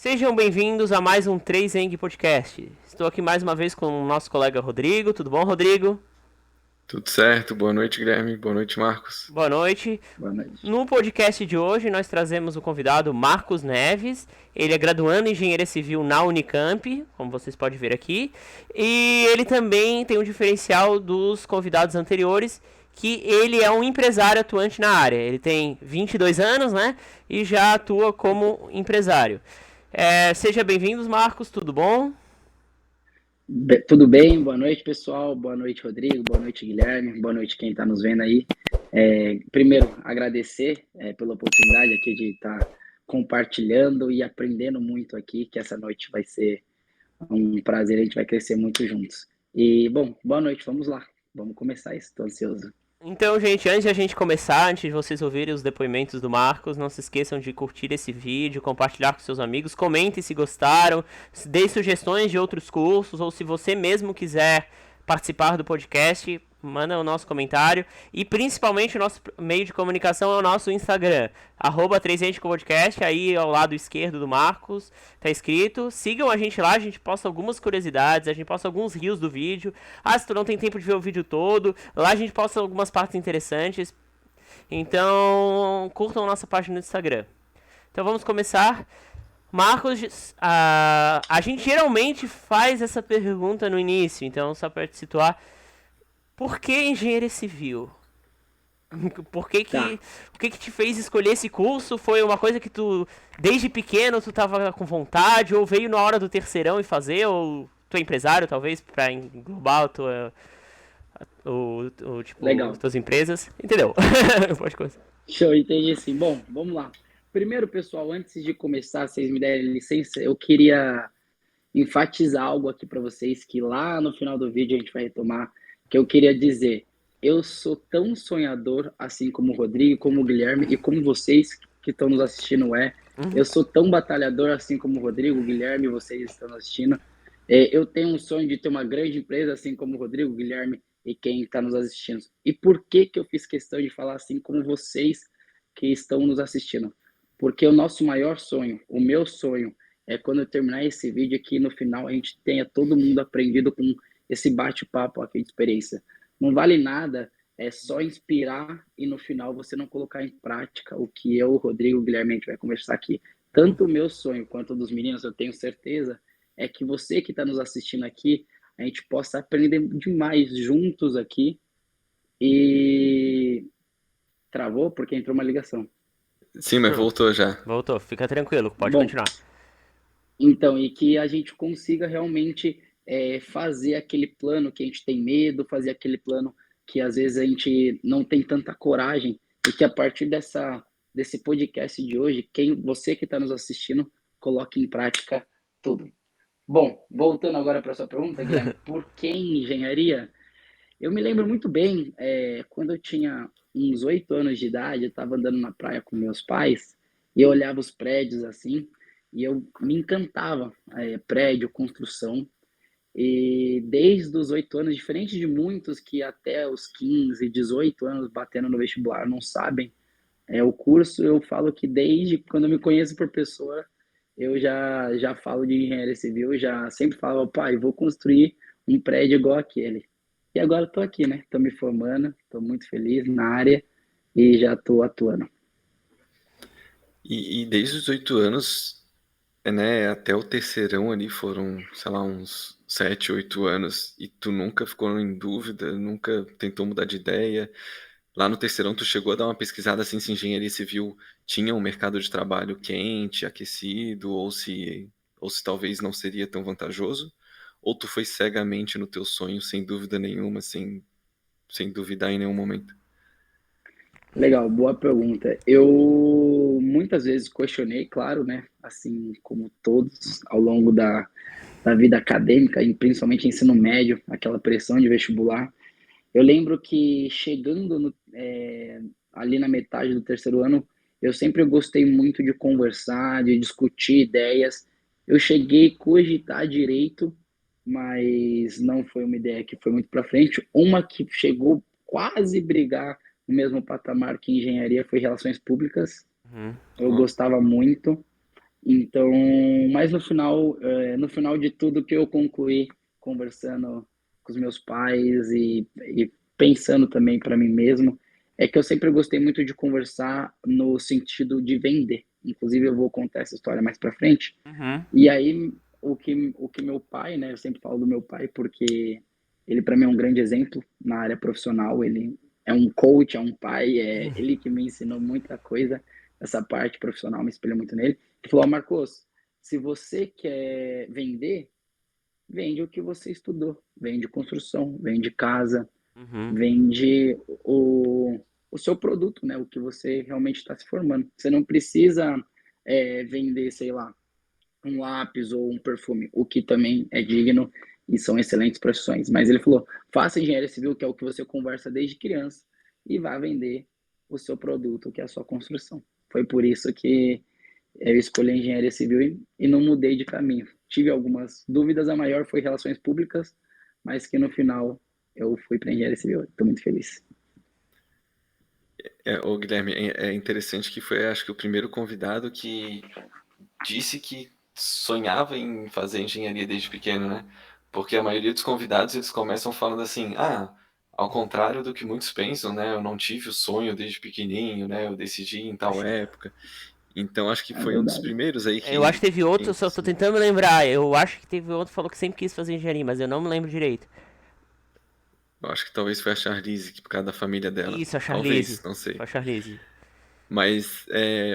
Sejam bem-vindos a mais um 3eng Podcast. Estou aqui mais uma vez com o nosso colega Rodrigo. Tudo bom, Rodrigo? Tudo certo, boa noite, Guilherme, boa noite, Marcos. Boa noite. Boa noite. No podcast de hoje, nós trazemos o convidado Marcos Neves. Ele é graduando em Engenharia Civil na Unicamp, como vocês podem ver aqui. E ele também tem um diferencial dos convidados anteriores, que ele é um empresário atuante na área. Ele tem 22 anos, né? E já atua como empresário. Seja bem-vindos, Marcos, tudo bom? Tudo bem? Boa noite, pessoal. Boa noite, Rodrigo. Boa noite, Guilherme. Boa noite, quem está nos vendo aí. Primeiro, agradecer pela oportunidade aqui de estar compartilhando e aprendendo muito aqui, que essa noite vai ser um prazer, a gente vai crescer muito juntos. E, bom, boa noite, vamos lá. Vamos começar isso, estou ansioso. Então, gente, antes de a gente começar, antes de vocês ouvirem os depoimentos do Marcos, não se esqueçam de curtir esse vídeo, compartilhar com seus amigos, comentem se gostaram, deem sugestões de outros cursos, ou se você mesmo quiser participar do podcast, manda o nosso comentário. E principalmente o nosso meio de comunicação é o nosso Instagram, @3ente podcast, aí ao lado esquerdo do Marcos, tá escrito. Sigam a gente lá, a gente posta algumas curiosidades, a gente posta alguns rios do vídeo. Ah, se tu não tem tempo de ver o vídeo todo, lá a gente posta algumas partes interessantes. Então, curtam nossa página no Instagram. Então vamos começar. Marcos, a gente geralmente faz essa pergunta no início, então só para te situar, por que engenharia civil? Tá. O que te fez escolher esse curso? Foi uma coisa que tu, desde pequeno, tu tava com vontade, ou veio na hora do terceirão e fazer, ou tu é empresário, talvez, para englobar Legal. as tuas empresas? Entendeu? Pode começar. Show, entendi sim. Bom, vamos lá. Primeiro, pessoal, antes de começar, se vocês me derem licença, eu queria enfatizar algo aqui para vocês que lá no final do vídeo a gente vai retomar, que eu queria dizer, eu sou tão sonhador assim como o Rodrigo, como o Guilherme e como vocês que estão nos assistindo eu sou tão batalhador assim como o Rodrigo, o Guilherme e vocês estão nos assistindo. Eu tenho um sonho de ter uma grande empresa assim como o Rodrigo, o Guilherme e quem está nos assistindo. E por que que eu fiz questão de falar assim como vocês que estão nos assistindo? Porque o nosso maior sonho, o meu sonho, é quando eu terminar esse vídeo aqui, no final a gente tenha todo mundo aprendido com esse bate-papo aqui de experiência. Não vale nada, é só inspirar e no final você não colocar em prática o que eu, o Rodrigo, o Guilherme, a gente vai conversar aqui. Tanto o meu sonho quanto o dos meninos, eu tenho certeza, é que você que está nos assistindo aqui, a gente possa aprender demais juntos aqui e... Travou porque entrou uma ligação. Sim, mas voltou já. Voltou, fica tranquilo, pode Bom, continuar. então, e que a gente consiga realmente fazer aquele plano que a gente tem medo, fazer aquele plano que às vezes a gente não tem tanta coragem, e que a partir desse podcast de hoje, você que está nos assistindo, coloque em prática tudo. Bom, voltando agora para a sua pergunta, Guilherme, por que engenharia? Eu me lembro muito bem, quando eu tinha uns 8 anos de idade, eu estava andando na praia com meus pais e eu olhava os prédios assim e eu me encantava, prédio, construção. E desde os 8 anos, diferente de muitos que até os 15, 18 anos batendo no vestibular não sabem, o curso eu falo que desde quando eu me conheço por pessoa, eu já falo de engenharia civil, já sempre falo, pai, vou construir um prédio igual aquele. E agora estou aqui, né? Estou me formando, estou muito feliz na área e já estou atuando. E desde os 8 anos, né, até o terceirão ali foram, sei lá, uns 7, 8 anos, e tu nunca ficou em dúvida, nunca tentou mudar de ideia. Lá no terceirão tu chegou a dar uma pesquisada assim se engenharia civil tinha um mercado de trabalho quente, aquecido, ou se talvez não seria tão vantajoso? Ou tu foi cegamente no teu sonho, sem dúvida nenhuma, sem duvidar em nenhum momento? Legal, boa pergunta. Eu muitas vezes questionei, claro, né? Assim como todos ao longo da vida acadêmica, e principalmente ensino médio, aquela pressão de vestibular. Eu lembro que chegando ali na metade do terceiro ano, eu sempre gostei muito de conversar, de discutir ideias. Eu cheguei a cogitar direito, mas não foi uma ideia que foi muito para frente. Uma que chegou quase brigar no mesmo patamar que engenharia foi relações públicas. Uhum. Eu gostava muito. Então, mas no final de tudo que eu concluí conversando com os meus pais e pensando também para mim mesmo, é que eu sempre gostei muito de conversar no sentido de vender. Inclusive, eu vou contar essa história mais para frente. Uhum. E aí, o que meu pai, né? Eu sempre falo do meu pai porque ele, para mim, é um grande exemplo na área profissional. Ele é um coach, é um pai, é ele que me ensinou muita coisa. Essa parte profissional me espelha muito nele. Ele falou: Marcos, se você quer vender, vende o que você estudou. Vende construção, vende casa, Uhum. vende o seu produto, né? O que você realmente está se formando. Você não precisa vender, sei lá, um lápis ou um perfume, o que também é digno e são excelentes profissões. Mas ele falou: faça engenharia civil, que é o que você conversa desde criança, e vá vender o seu produto, que é a sua construção. Foi por isso que eu escolhi a engenharia civil e não mudei de caminho. Tive algumas dúvidas, a maior foi relações públicas, mas que no final eu fui para engenharia civil. Estou muito feliz. Ô Guilherme, é interessante que foi, acho que, o primeiro convidado que disse que sonhava em fazer engenharia desde pequeno, né? Porque a maioria dos convidados, eles começam falando assim, ao contrário do que muitos pensam, né? Eu não tive o sonho desde pequenininho, né? Eu decidi em tal época. Então acho que É foi um dos verdade. primeiros aí Eu acho que teve outro, eu só tô assim, tentando me lembrar. Eu acho que teve outro que falou que sempre quis fazer engenharia, mas eu não me lembro direito. eu acho que talvez foi a Charlize, que por causa da família dela. Isso, a Talvez, Charlize. não sei. Foi a Charlize. Mas,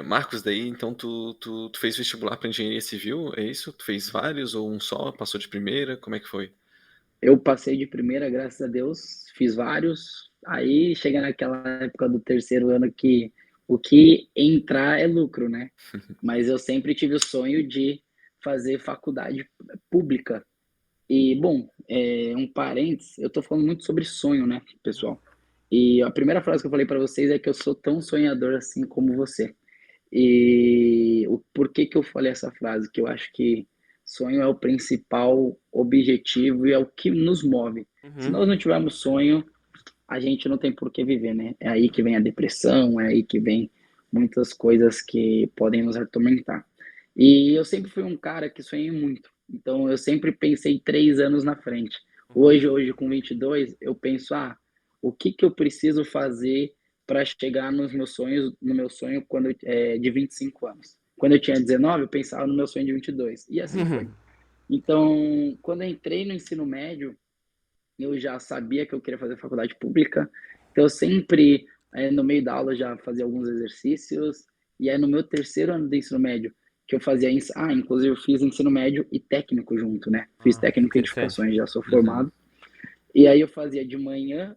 Marcos, daí então tu fez vestibular para engenharia civil, é isso? Tu fez vários ou um só? Passou de primeira? Como é que foi? Eu passei de primeira, graças a Deus, fiz vários. Aí chega naquela época do terceiro ano que o que entrar é lucro, né? Mas eu sempre tive o sonho de fazer faculdade pública. E, bom, um parênteses, eu tô falando muito sobre sonho, né, pessoal? E a primeira frase que eu falei para vocês é que eu sou tão sonhador assim como você. E o porquê que eu falei essa frase? Que eu acho que sonho é o principal objetivo e é o que nos move. Se Uhum. nós não tivermos sonho, a gente não tem por que viver, né? É aí que vem a depressão, é aí que vem muitas coisas que podem nos atormentar. E eu sempre fui um cara que sonhei muito. Então eu sempre pensei 3 anos na frente. Hoje com 22, eu penso, o que que eu preciso fazer para chegar nos meus sonhos, no meu sonho de 25 anos. Quando eu tinha 19, eu pensava no meu sonho de 22. E assim foi. Uhum. Então, quando eu entrei no ensino médio, eu já sabia que eu queria fazer faculdade pública, então eu sempre, no meio da aula, já fazia alguns exercícios, e aí no meu terceiro ano do ensino médio, que eu fazia, inclusive eu fiz ensino médio e técnico junto, né? Fiz Ah, técnico em interessante. edificações, já sou Uhum. formado, e aí eu fazia de manhã,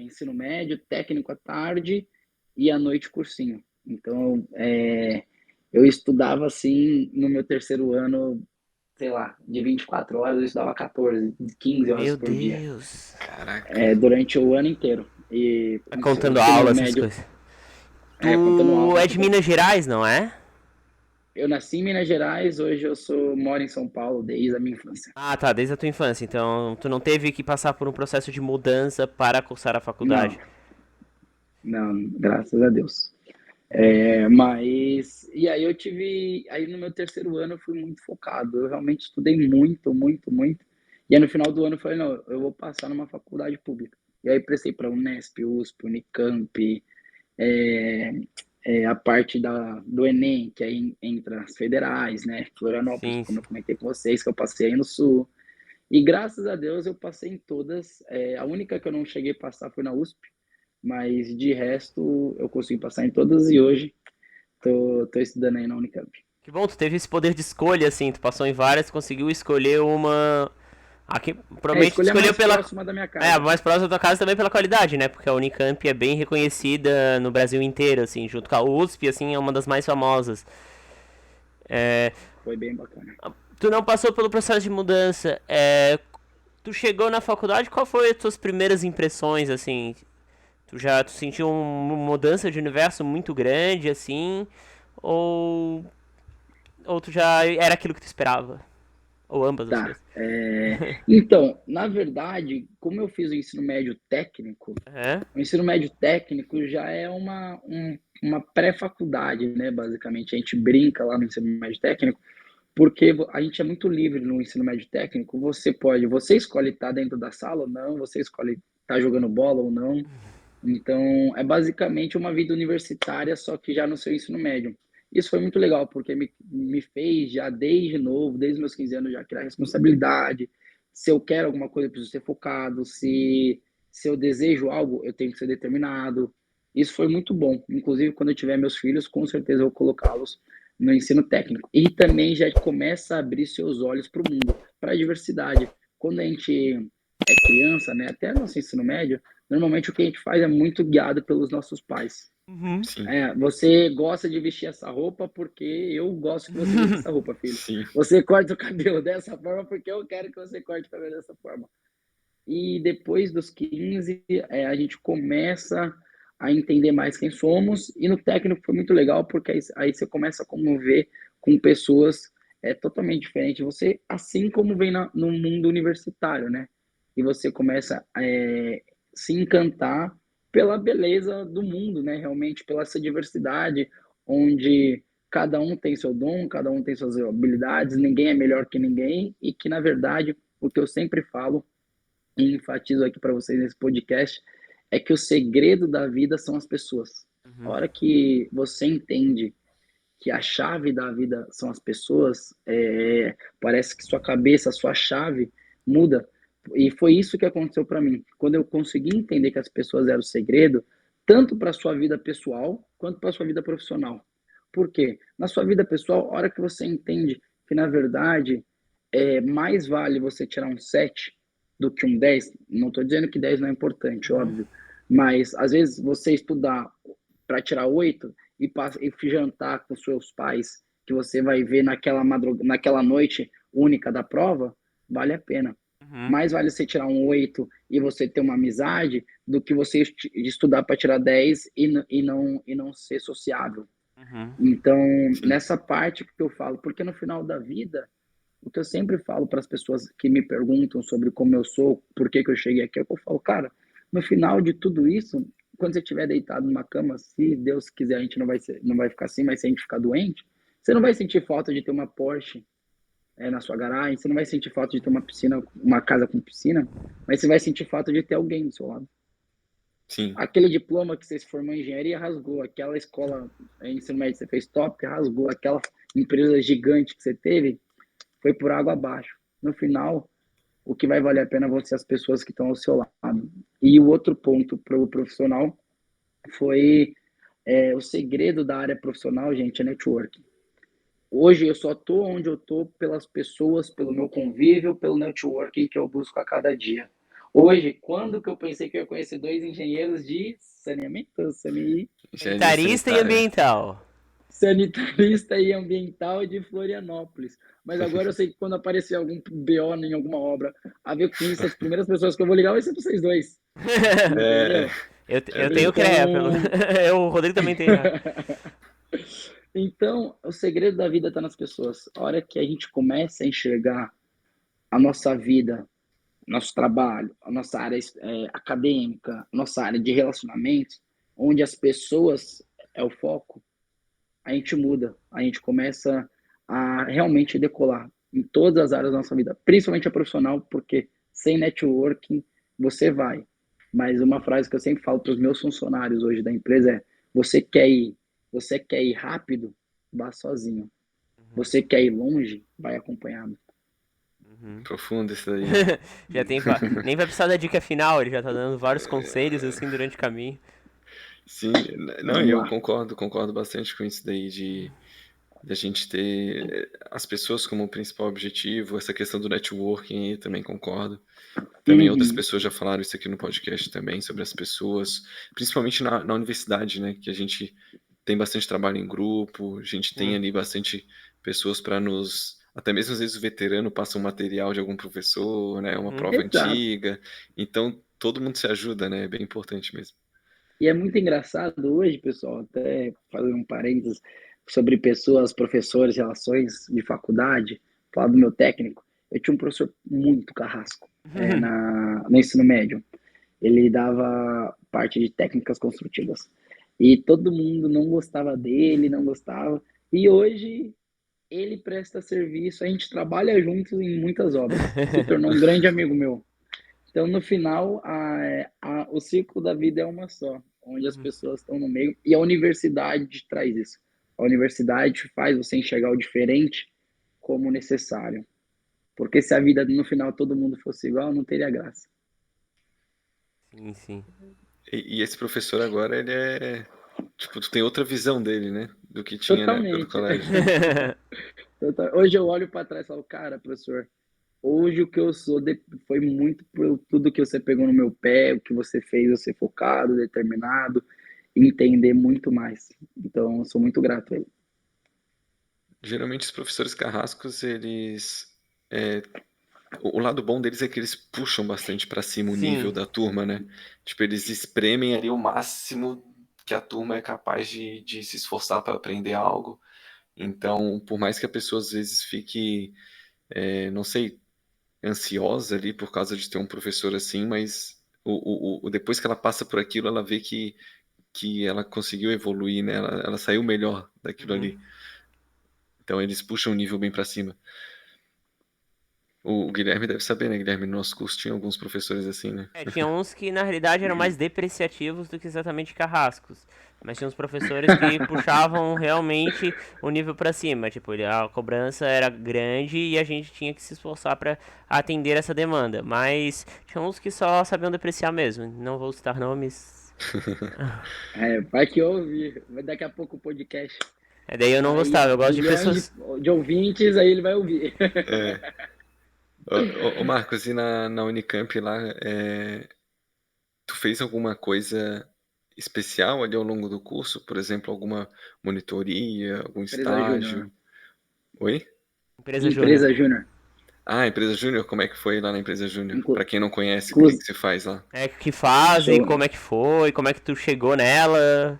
ensino médio, técnico à tarde, e à noite cursinho. Então, eu estudava assim, no meu terceiro ano, sei lá, de 24 horas, eu estudava 14, 15 horas Meu por dia, Deus. Caraca. durante o ano inteiro. E Tá o contando ensino aula, essas médio, coisas. contando Tu aula, é de Minas Gerais, não é? eu nasci em Minas Gerais, hoje moro em São Paulo desde a minha infância. Ah, tá, desde a tua infância. Então, tu não teve que passar por um processo de mudança para cursar a faculdade. Não, não, graças a Deus. E aí aí no meu terceiro ano eu fui muito focado, eu realmente estudei muito, muito, muito. E aí no final do ano eu falei, não, eu vou passar numa faculdade pública. E aí prestei para Unesp, USP, Unicamp, é, a parte do Enem, que aí entra as federais, né? Florianópolis, Sim, como eu sim. comentei com vocês, que eu passei aí no Sul. E graças a Deus eu passei em todas. A única que eu não cheguei a passar foi na USP, mas de resto eu consegui passar em todas e hoje tô estudando aí na Unicamp. Que bom, tu teve esse poder de escolha, assim. Tu passou em várias, conseguiu escolher uma. Aqui, provavelmente tu Escolher a escolheu mais pela. próxima da minha É, a casa. mais próxima da tua casa também pela qualidade, né? Porque a Unicamp é bem reconhecida no Brasil inteiro, assim, junto com a USP, assim, é uma das mais famosas. É, Foi bem bacana. tu não passou pelo processo de mudança. Tu chegou na faculdade, qual foi as tuas primeiras impressões, assim? Tu sentiu uma mudança de universo muito grande, assim? Ou, ou tu já era aquilo que tu esperava? Ou ambas as Tá. coisas? Então, na verdade, como eu fiz o ensino médio técnico, É? o ensino médio técnico já é uma pré-faculdade, né? Basicamente, a gente brinca lá no ensino médio técnico, porque a gente é muito livre no ensino médio técnico. Você escolhe estar dentro da sala ou não, você escolhe estar jogando bola ou não. Então, é basicamente uma vida universitária, só que já no seu ensino médio. Isso foi muito legal, porque me fez já desde novo, desde meus 15 anos, já criar responsabilidade. Se eu quero alguma coisa, eu preciso ser focado. Se eu desejo algo, eu tenho que ser determinado. Isso foi muito bom. Inclusive, quando eu tiver meus filhos, com certeza eu vou colocá-los no ensino técnico. E também já começa a abrir seus olhos para o mundo, para a diversidade. Quando a gente é criança, né, até nosso ensino médio, normalmente o que a gente faz é muito guiado pelos nossos pais. Uhum. Sim, Você gosta de vestir essa roupa porque eu gosto que você vista essa roupa, filho. sim, Você corta o cabelo dessa forma porque eu quero que você corte o cabelo dessa forma. E depois dos 15, a gente começa a entender mais quem somos. E no técnico foi muito legal, porque aí você começa a conviver com pessoas totalmente diferentes. Você, assim como vem no mundo universitário, né? E você começa a se encantar pela beleza do mundo, né? Realmente, pela essa diversidade, onde cada um tem seu dom, cada um tem suas habilidades, ninguém é melhor que ninguém, e que, na verdade, o que eu sempre falo e enfatizo aqui para vocês nesse podcast é que o segredo da vida são as pessoas. A Uhum. hora que você entende que a chave da vida são as pessoas, parece que sua cabeça, sua chave muda. E foi isso que aconteceu para mim. Quando eu consegui entender que as pessoas eram o segredo, tanto para sua vida pessoal quanto para sua vida profissional. Por quê? Na sua vida pessoal, a hora que você entende que, na verdade, mais vale você tirar um 7 do que um 10. Não estou dizendo que 10 não é importante, Uhum. óbvio. Mas, às vezes, você estudar para tirar 8 e jantar com seus pais, que você vai ver naquela noite única da prova, vale a pena. Uhum. Mais vale você tirar um 8 e você ter uma amizade do que você estudar para tirar 10 e não ser sociável. Uhum. Então, sim. nessa parte que eu falo, porque no final da vida, o que eu sempre falo para as pessoas que me perguntam sobre como eu sou, por que eu cheguei aqui, é que eu falo, cara, no final de tudo isso, quando você estiver deitado numa cama, se Deus quiser, a gente não vai ficar assim, mas se a gente ficar doente, você não vai sentir falta de ter uma Porsche na sua garagem, você não vai sentir falta de ter uma piscina, uma casa com piscina, mas você vai sentir falta de ter alguém do seu lado. Sim, Aquele diploma que você se formou em engenharia rasgou, aquela escola ensino médio que você fez top rasgou, aquela empresa gigante que você teve foi por água abaixo. No final, o que vai valer a pena vão ser as pessoas que estão ao seu lado. E o outro ponto para o profissional foi o segredo da área profissional, gente, é networking. Hoje eu só tô onde eu tô pelas pessoas, pelo meu convívio, pelo networking que eu busco a cada dia. Hoje, quando que eu pensei que eu ia conhecer dois engenheiros de saneamento, engenharia Sanitarista e sanitária. ambiental. sanitarista e ambiental de Florianópolis. Mas agora eu sei que quando aparecer algum BO em alguma obra a ver com isso, as primeiras pessoas que eu vou ligar vai ser para vocês dois. É, Entendeu? é Eu tenho verdade. CREA, Então, o Rodrigo também tem já. então, o segredo da vida está nas pessoas. A hora que a gente começa a enxergar a nossa vida, nosso trabalho, a nossa área acadêmica, nossa área de relacionamentos, onde as pessoas é o foco, a gente muda, a gente começa a realmente decolar em todas as áreas da nossa vida, principalmente a profissional, porque sem networking você vai. Mas uma frase que eu sempre falo para os meus funcionários hoje da empresa é: você quer ir, você quer ir rápido, vá sozinho. Você quer ir longe, vai acompanhado. Uhum. Profundo isso daí. Já tem. Nem vai precisar da dica final, ele já tá dando vários conselhos assim durante o caminho. Sim, não, e Vamos eu lá. concordo bastante com isso daí de a gente ter as pessoas como principal objetivo, essa questão do networking aí também concordo. Também outras Uhum. pessoas já falaram isso aqui no podcast também, sobre as pessoas, principalmente na universidade, né, que a gente tem bastante trabalho em grupo, a gente tem ali bastante pessoas para nos, até mesmo às vezes o veterano passa um material de algum professor, né, uma Uhum. prova Exato. antiga, então todo mundo se ajuda, né, é bem importante mesmo. E é muito engraçado hoje, pessoal, até fazendo um parênteses sobre pessoas, professores, relações de faculdade, falar do meu técnico. Eu tinha um professor muito carrasco no ensino médio. Ele dava parte de técnicas construtivas. E todo mundo não gostava dele, não gostava. E hoje ele presta serviço, a gente trabalha juntos em muitas obras. Se tornou um grande amigo meu. Então, no final, o ciclo da vida é uma só, onde as pessoas estão no meio, e a universidade traz isso. A universidade faz você enxergar o diferente como necessário. Porque se a vida no final todo mundo fosse igual, não teria graça. Sim, sim. E esse professor agora, ele é. Tipo, tu tem outra visão dele, né? Do que tinha na época do Totalmente. colégio. Hoje eu olho para trás e falo, cara, professor, hoje o que eu sou foi muito por tudo que você pegou no meu pé, o que você fez eu ser focado, determinado, entender muito mais. Então, eu sou muito grato a ele. Geralmente os professores carrascos, eles. é, o lado bom deles é que eles puxam bastante pra cima o nível Sim. da turma, né? Tipo, eles espremem ali o máximo que a turma é capaz de se esforçar para aprender algo. Então, por mais que a pessoa às vezes fique, não sei, ansiosa ali por causa de ter um professor assim, mas depois que ela passa por aquilo, ela vê que ela conseguiu evoluir, né? Ela saiu melhor daquilo Uhum. ali. Então, eles puxam o nível bem para cima. O Guilherme deve saber, né? Guilherme, no nosso curso tinha alguns professores assim, né? Tinha uns que na realidade eram mais depreciativos do que exatamente carrascos. Mas tinha uns professores que puxavam realmente o nível pra cima. Tipo, a cobrança era grande e a gente tinha que se esforçar pra atender essa demanda. Mas tinha uns que só sabiam depreciar mesmo. Não vou citar nomes. Vai que ouve, daqui a pouco o podcast Daí eu não vai ir gostava. a Eu gosto de milhões pessoas. de ouvintes, aí ele vai ouvir. É. Ô, Marcos, e na Unicamp lá, tu fez alguma coisa especial ali ao longo do curso? Por exemplo, alguma monitoria, algum Empresa Júnior. estágio? Oi? Empresa Júnior. Empresa Júnior. Ah, empresa Júnior, como é que foi lá na empresa Júnior? Inclu, Pra quem não conhece, o inclu, que que se faz lá? Que fase, show, como é que foi, como é que tu chegou nela.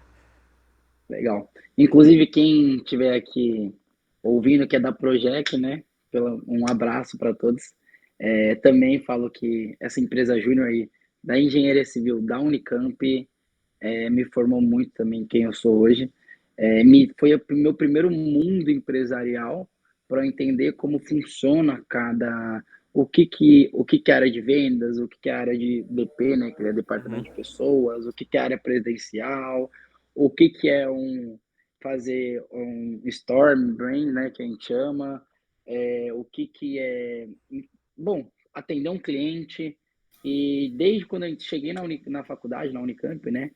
legal. Inclusive, quem estiver aqui ouvindo, que é da Project, né? Um abraço para todos. Também falo que essa empresa Júnior aí, da Engenharia Civil da Unicamp, me formou muito também quem eu sou hoje. Foi o meu primeiro mundo empresarial para entender como funciona o que é a área de vendas, o que é a área de DP, né, que é Uhum. departamento de pessoas, o que é a área presidencial, o que é fazer um storm brain, né, que a gente chama, o que é, bom, atender um cliente. E desde quando eu cheguei na faculdade, na Unicamp, né,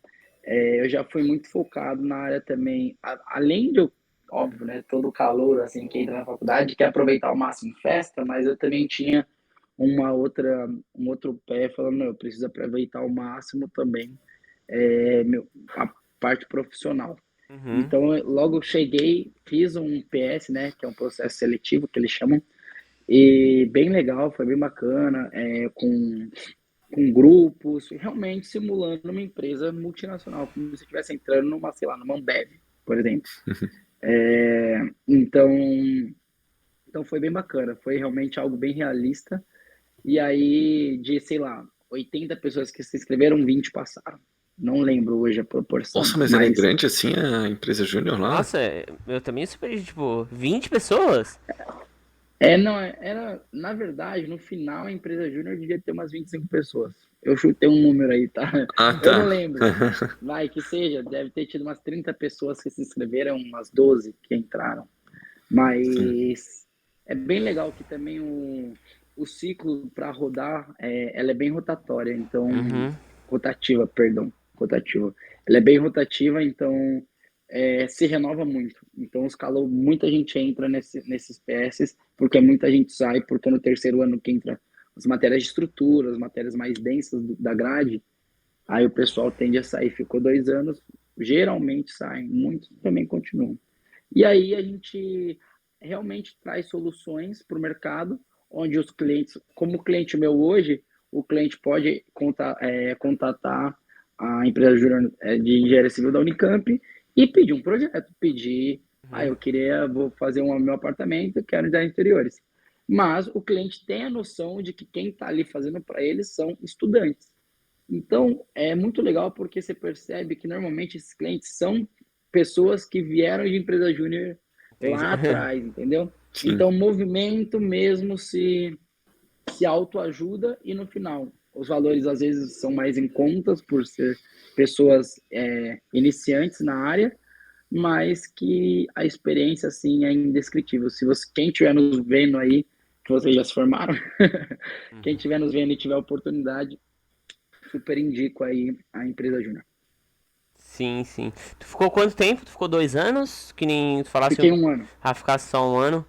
eu já fui muito focado na área também, além de eu, óbvio, né, todo o calor assim que entra na faculdade, quer aproveitar ao máximo festa, mas eu também tinha um outro pé falando, não, eu preciso aproveitar ao máximo também a parte profissional. Uhum. Então, eu logo cheguei, fiz um PS, né, que é um processo seletivo que eles chamam, e bem legal, foi bem bacana, com grupos, realmente simulando uma empresa multinacional, como se estivesse entrando numa, sei lá, numa Ambev, por exemplo. Então foi bem bacana, foi realmente algo bem realista. E aí, de, sei lá, 80 pessoas que se inscreveram, 20 passaram. Não lembro hoje a proporção, Nossa, mas ela é mas grande assim, a empresa Júnior lá? Nossa, eu também super, tipo, 20 pessoas? não, na verdade, no final a empresa Júnior devia ter umas 25 pessoas. Eu chutei um número aí, tá? Ah, Eu não tá. lembro. Vai que seja, deve ter tido umas 30 pessoas que se inscreveram, umas 12 que entraram. Sim. Mas é bem legal que também o ciclo para rodar, ela é bem rotatória, então Uhum. rotativa, perdão, rotativa. Ela é bem rotativa, então se renova muito. Então muita gente entra nesses PS, porque muita gente sai, porque no terceiro ano que entra as matérias de estrutura, as matérias mais densas da grade, aí o pessoal tende a sair. Ficou 2 anos, geralmente saem, muitos também continuam. E aí a gente realmente traz soluções para o mercado, onde os clientes, como o cliente meu hoje, o cliente pode contatar a empresa júnior de engenharia civil da Unicamp e pedir um projeto, pedir, Uhum. vou fazer meu apartamento, quero dar interiores. mas o cliente tem a noção de que quem está ali fazendo para eles são estudantes. Então, é muito legal porque você percebe que normalmente esses clientes são pessoas que vieram de empresa júnior Entendi. lá atrás, entendeu? Sim. Então, o movimento mesmo se autoajuda e no final os valores às vezes são mais em contas por ser pessoas iniciantes na área, mas que a experiência assim é indescritível. Se você, quem estiver nos vendo aí, que vocês já se formaram, quem estiver nos vendo e tiver oportunidade, super indico aí a empresa Júnior. Sim, sim. Tu ficou quanto tempo? Tu ficou 2 anos? Que nem tu falasse, Fiquei um ano. ficar só um ano.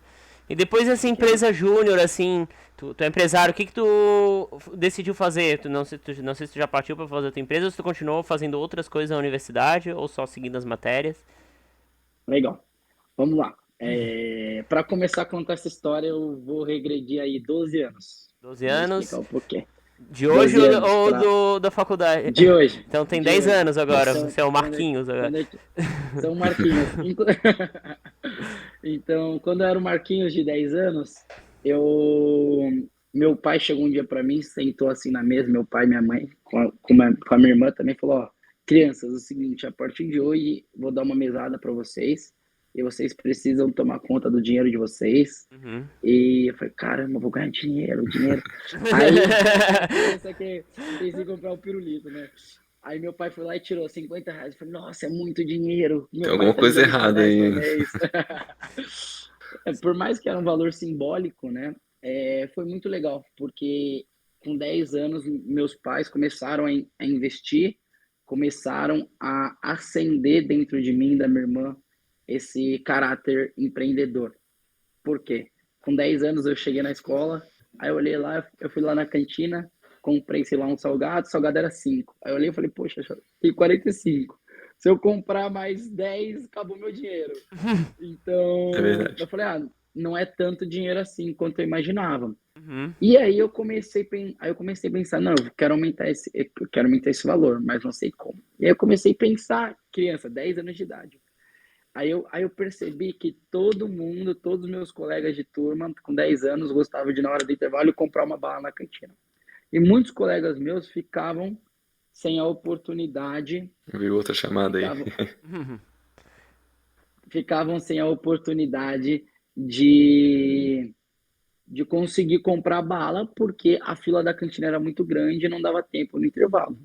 E depois dessa Fiquei um ano. empresa júnior, assim, tu é empresário, o que que tu decidiu fazer? Não sei se tu já partiu pra fazer outra empresa ou se tu continuou fazendo outras coisas na universidade ou só seguindo as matérias? Legal. Vamos lá. Para começar a contar essa história, eu vou regredir aí 12 anos. 12 Vou explicar anos. o porquê. De hoje 12 anos ou para da faculdade? de hoje. Então tem De 10 hoje. anos agora, Então, você é o Marquinhos agora. são Marquinhos. Então, quando eu era o Marquinhos de 10 anos, meu pai chegou um dia para mim, sentou assim na mesa, meu pai e minha mãe, com a minha irmã também, falou: Ó, crianças, é o seguinte, a partir de hoje vou dar uma mesada para vocês e vocês precisam tomar conta do dinheiro de vocês. Uhum. E eu falei: caramba, vou ganhar dinheiro, dinheiro. Aí, criança que pensa em comprar o pirulito, né? Aí meu pai foi lá e tirou R$ 50. Eu falei: nossa, é muito dinheiro. Tem Meu pai alguma tá me coisa dando errada R$ 100 aí, por hein? mês. Por mais que era um valor simbólico, né? Foi muito legal, porque com 10 anos meus pais começaram a investir, começaram a acender dentro de mim e da minha irmã esse caráter empreendedor. Por quê? Com 10 anos eu cheguei na escola, aí eu olhei lá, eu fui lá na cantina, comprei, sei lá, um salgado, o salgado era 5. Aí eu olhei e falei: poxa, tem 45. Se eu comprar mais 10, acabou meu dinheiro. É Então, eu verdade. falei: ah, não é tanto dinheiro assim quanto eu imaginava. Uhum. E aí eu comecei a pensar: não, eu quero aumentar esse valor, mas não sei como. E aí eu comecei a pensar, criança, 10 anos de idade. Aí eu percebi que todo mundo, todos os meus colegas de turma, com 10 anos, gostavam de, na hora do intervalo, comprar uma bala na cantina. E muitos colegas meus ficavam sem a oportunidade, Viu outra chamada aí. ficavam, ficavam sem a oportunidade de, de conseguir comprar bala, porque a fila da cantina era muito grande e não dava tempo no intervalo.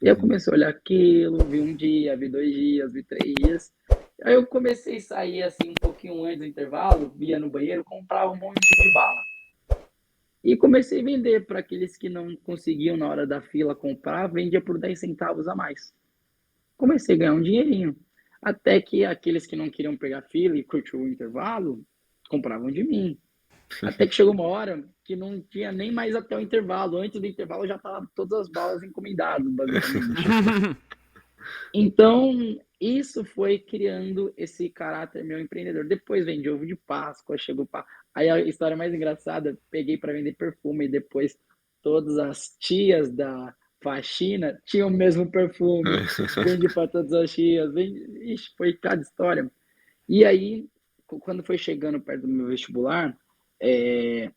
E eu Uhum. comecei a olhar aquilo, vi um dia, vi 2 dias, vi 3 dias. Aí eu comecei a sair assim um pouquinho antes do intervalo, ia no banheiro, comprava um monte de bala. E comecei a vender para aqueles que não conseguiam na hora da fila comprar, vendia por 10 centavos a mais. Comecei a ganhar um dinheirinho. Até que aqueles que não queriam pegar fila e curtir o intervalo, compravam de mim. Até que chegou uma hora que não tinha nem mais até o intervalo. Antes do intervalo já estavam todas as balas encomendadas, basicamente. Então, isso foi criando esse caráter meu empreendedor. Depois vendi ovo de Páscoa, chegou para. Aí a história mais engraçada, peguei para vender perfume e depois todas as tias da faxina tinham o mesmo perfume. Vendi para todas as tias. Ixi, foi cada história. E aí, quando foi chegando perto do meu vestibular, é,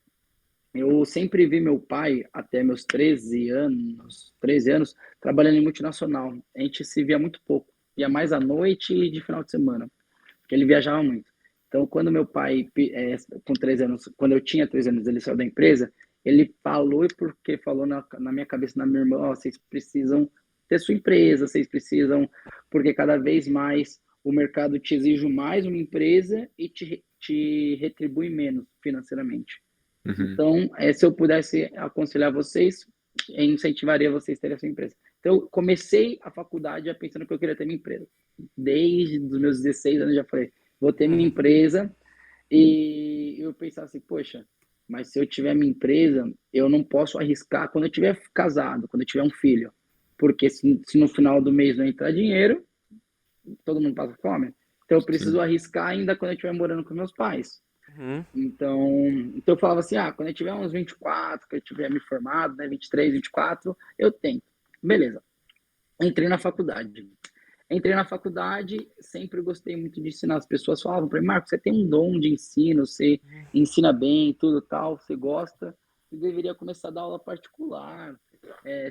eu sempre vi meu pai, até meus 13 anos, trabalhando em multinacional. A gente se via muito pouco. Ia mais à noite e de final de semana, porque ele viajava muito. Então, quando meu pai, com 13 anos, quando eu tinha 13 anos, ele saiu da empresa, ele falou, e porque falou na minha cabeça, na minha irmã: oh, vocês precisam ter sua empresa, vocês precisam, porque cada vez mais o mercado te exige mais uma empresa e te retribui menos financeiramente. Uhum. Então, se eu pudesse aconselhar vocês, eu incentivaria vocês a terem a sua empresa. Então, eu comecei a faculdade já pensando que eu queria ter minha empresa. Desde os meus 16 anos já falei: vou ter minha empresa. E eu pensava assim: poxa, mas se eu tiver minha empresa, eu não posso arriscar quando eu tiver casado, quando eu tiver um filho. Porque se no final do mês não entrar dinheiro, todo mundo passa fome. Então, eu preciso Sim. arriscar ainda quando eu estiver morando com meus pais. Uhum. Então eu falava assim: quando eu tiver uns 24, que eu tiver me formado, né, 23, 24, eu tento. Beleza. Entrei na faculdade. Entrei na faculdade, sempre gostei muito de ensinar. As pessoas falavam para mim, Marco, você tem um dom de ensino, você ensina bem, tudo tal, você gosta, você deveria começar a dar aula particular,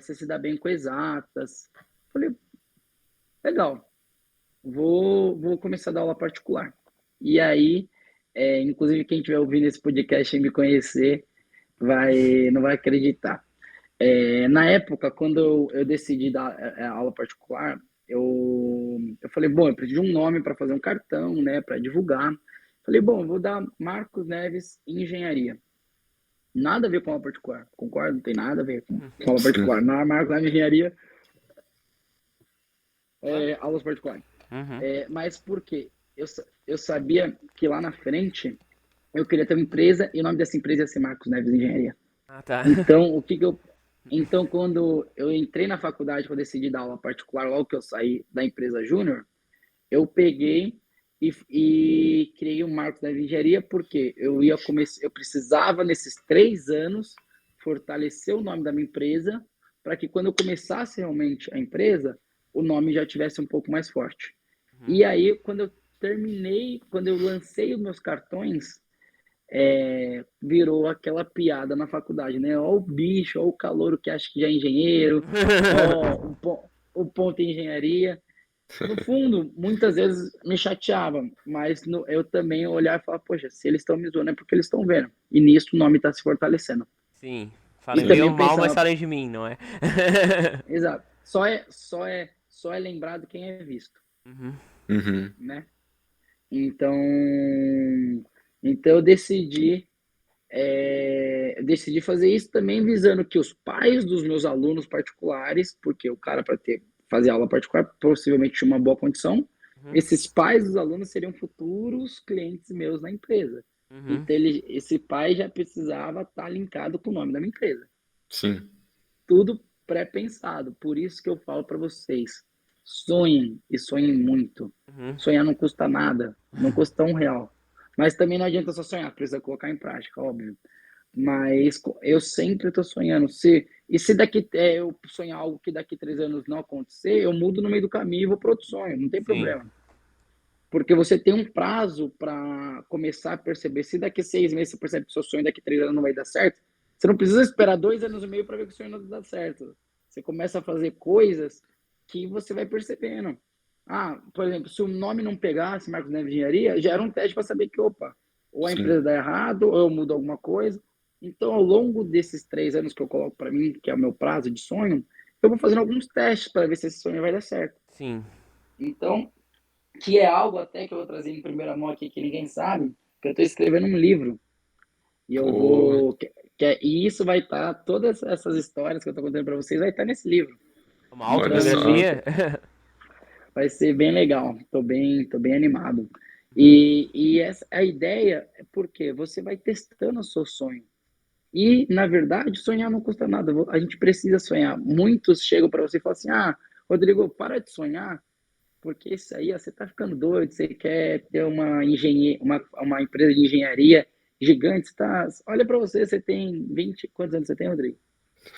você se dá bem com exatas. Falei, legal, vou começar a dar aula particular. E aí, inclusive quem estiver ouvindo esse podcast e me conhecer, não vai acreditar. Na época, quando eu decidi dar aula particular, eu falei, bom, eu preciso de um nome para fazer um cartão, né, para divulgar. Falei, bom, eu vou dar Marcos Neves Engenharia. Nada a ver com aula particular, concordo? Não tem nada a ver com aula Sim. particular. Na Marcos Neves Engenharia, aulas particulares. Uhum. Mas por quê? Eu sabia que lá na frente eu queria ter uma empresa e o nome dessa empresa ia ser Marcos Neves Engenharia. Ah, tá. Então, quando eu entrei na faculdade para decidir dar aula particular, logo que eu saí da empresa Júnior, eu peguei e criei o Marcos da Engenharia, porque eu precisava, nesses 3 anos, fortalecer o nome da minha empresa, para que quando eu começasse realmente a empresa, o nome já tivesse um pouco mais forte. E aí, quando eu lancei os meus cartões, virou aquela piada na faculdade, né? Ó o bicho, ó o calouro que acha que já é engenheiro, ó o ponto em engenharia. No fundo, muitas vezes me chateava, mas eu também olhar e falar, poxa, se eles estão me zoando é porque eles estão vendo. E nisso o nome está se fortalecendo. Sim. E Falem bem também ou eu mal, mas pensava, falem de mim, não é? exato, só é lembrado quem é visto, Uhum. Uhum. né? Então, então eu decidi fazer isso também visando que os pais dos meus alunos particulares, porque o cara para fazer aula particular possivelmente tinha uma boa condição, Uhum. esses pais dos alunos seriam futuros clientes meus na empresa. Uhum. Então esse pai já precisava estar linkado com o nome da minha empresa. Sim. Tudo pré-pensado. Por isso que eu falo para vocês, sonhem e sonhem muito. Uhum. Sonhar não custa nada, não custa R$ 1. Mas também não adianta só sonhar, precisa colocar em prática, óbvio. Mas eu sempre estou sonhando. E se eu sonhar algo que daqui 3 anos não acontecer, eu mudo no meio do caminho e vou para outro sonho, não tem Sim. problema. Porque você tem um prazo para começar a perceber. Se daqui 6 meses você percebe que o seu sonho daqui 3 anos não vai dar certo, você não precisa esperar 2 anos e meio para ver que o sonho não dá certo. Você começa a fazer coisas que você vai percebendo. Por exemplo, se o nome não pegasse Marcos Neves Engenharia, já era um teste para saber que, opa, ou a Sim. empresa dá errado, ou eu mudo alguma coisa. Então, ao longo desses 3 anos que eu coloco para mim, que é o meu prazo de sonho, eu vou fazendo alguns testes para ver se esse sonho vai dar certo. Sim. Então, que é algo até que eu vou trazer em primeira mão aqui que ninguém sabe, que eu estou escrevendo um livro. E eu Pô, vou. E isso vai estar, todas essas histórias que eu estou contando para vocês, vai estar nesse livro. Uma olha Então, só. autobiografia? vai ser bem legal. Tô bem animado. Uhum. A ideia é porque você vai testando o seu sonho. E, na verdade, sonhar não custa nada. A gente precisa sonhar. Muitos chegam para você e falam assim: Rodrigo, para de sonhar, porque isso aí, você tá ficando doido, você quer ter uma empresa de engenharia gigante, olha para você, você tem 20, quantos anos você tem, Rodrigo?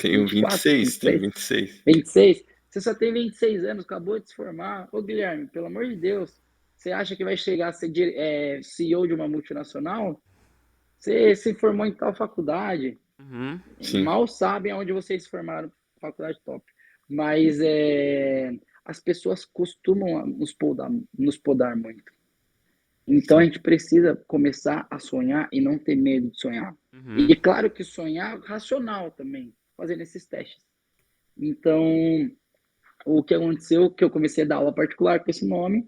Tenho 24, 26, tenho 26? 26. 26? Você só tem 26 anos, acabou de se formar. Ô, Guilherme, pelo amor de Deus, você acha que vai chegar a ser CEO de uma multinacional? Você se formou em tal faculdade, Uhum. Sim. mal sabem aonde vocês se formaram, faculdade top. Mas as pessoas costumam nos podar muito. Então a Sim. gente precisa começar a sonhar e não ter medo de sonhar. Uhum. E claro que sonhar racional também, fazendo esses testes. Então, o que aconteceu que eu comecei a dar aula particular com esse nome,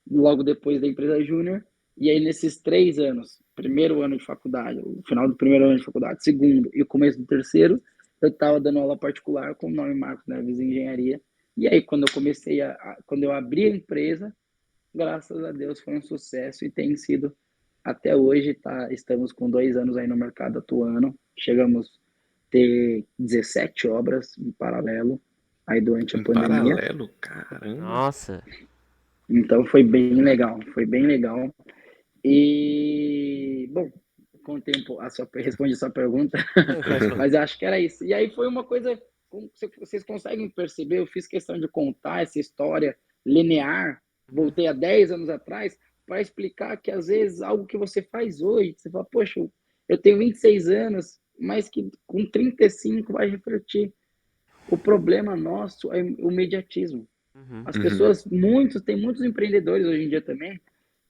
logo depois da empresa Júnior, e aí nesses 3 anos, primeiro ano de faculdade, o final do primeiro ano de faculdade, segundo e o começo do terceiro, eu estava dando aula particular com o nome Marcos Neves Engenharia. E aí quando eu abri a empresa, graças a Deus foi um sucesso e tem sido até hoje. Estamos com 2 anos aí no mercado atuando, chegamos a ter 17 obras em paralelo aí durante a Em pandemia. paralelo, caramba. Nossa. Então foi bem legal, foi bem legal. E bom, com o tempo respondi a sua pergunta, mas eu acho que era isso. E aí foi uma coisa, vocês conseguem perceber, eu fiz questão de contar essa história linear, voltei há 10 anos atrás, para explicar que às vezes algo que você faz hoje, você fala, poxa, eu tenho 26 anos, mas que com 35 vai refletir. O problema nosso é o imediatismo. Uhum. As pessoas, tem muitos empreendedores hoje em dia também,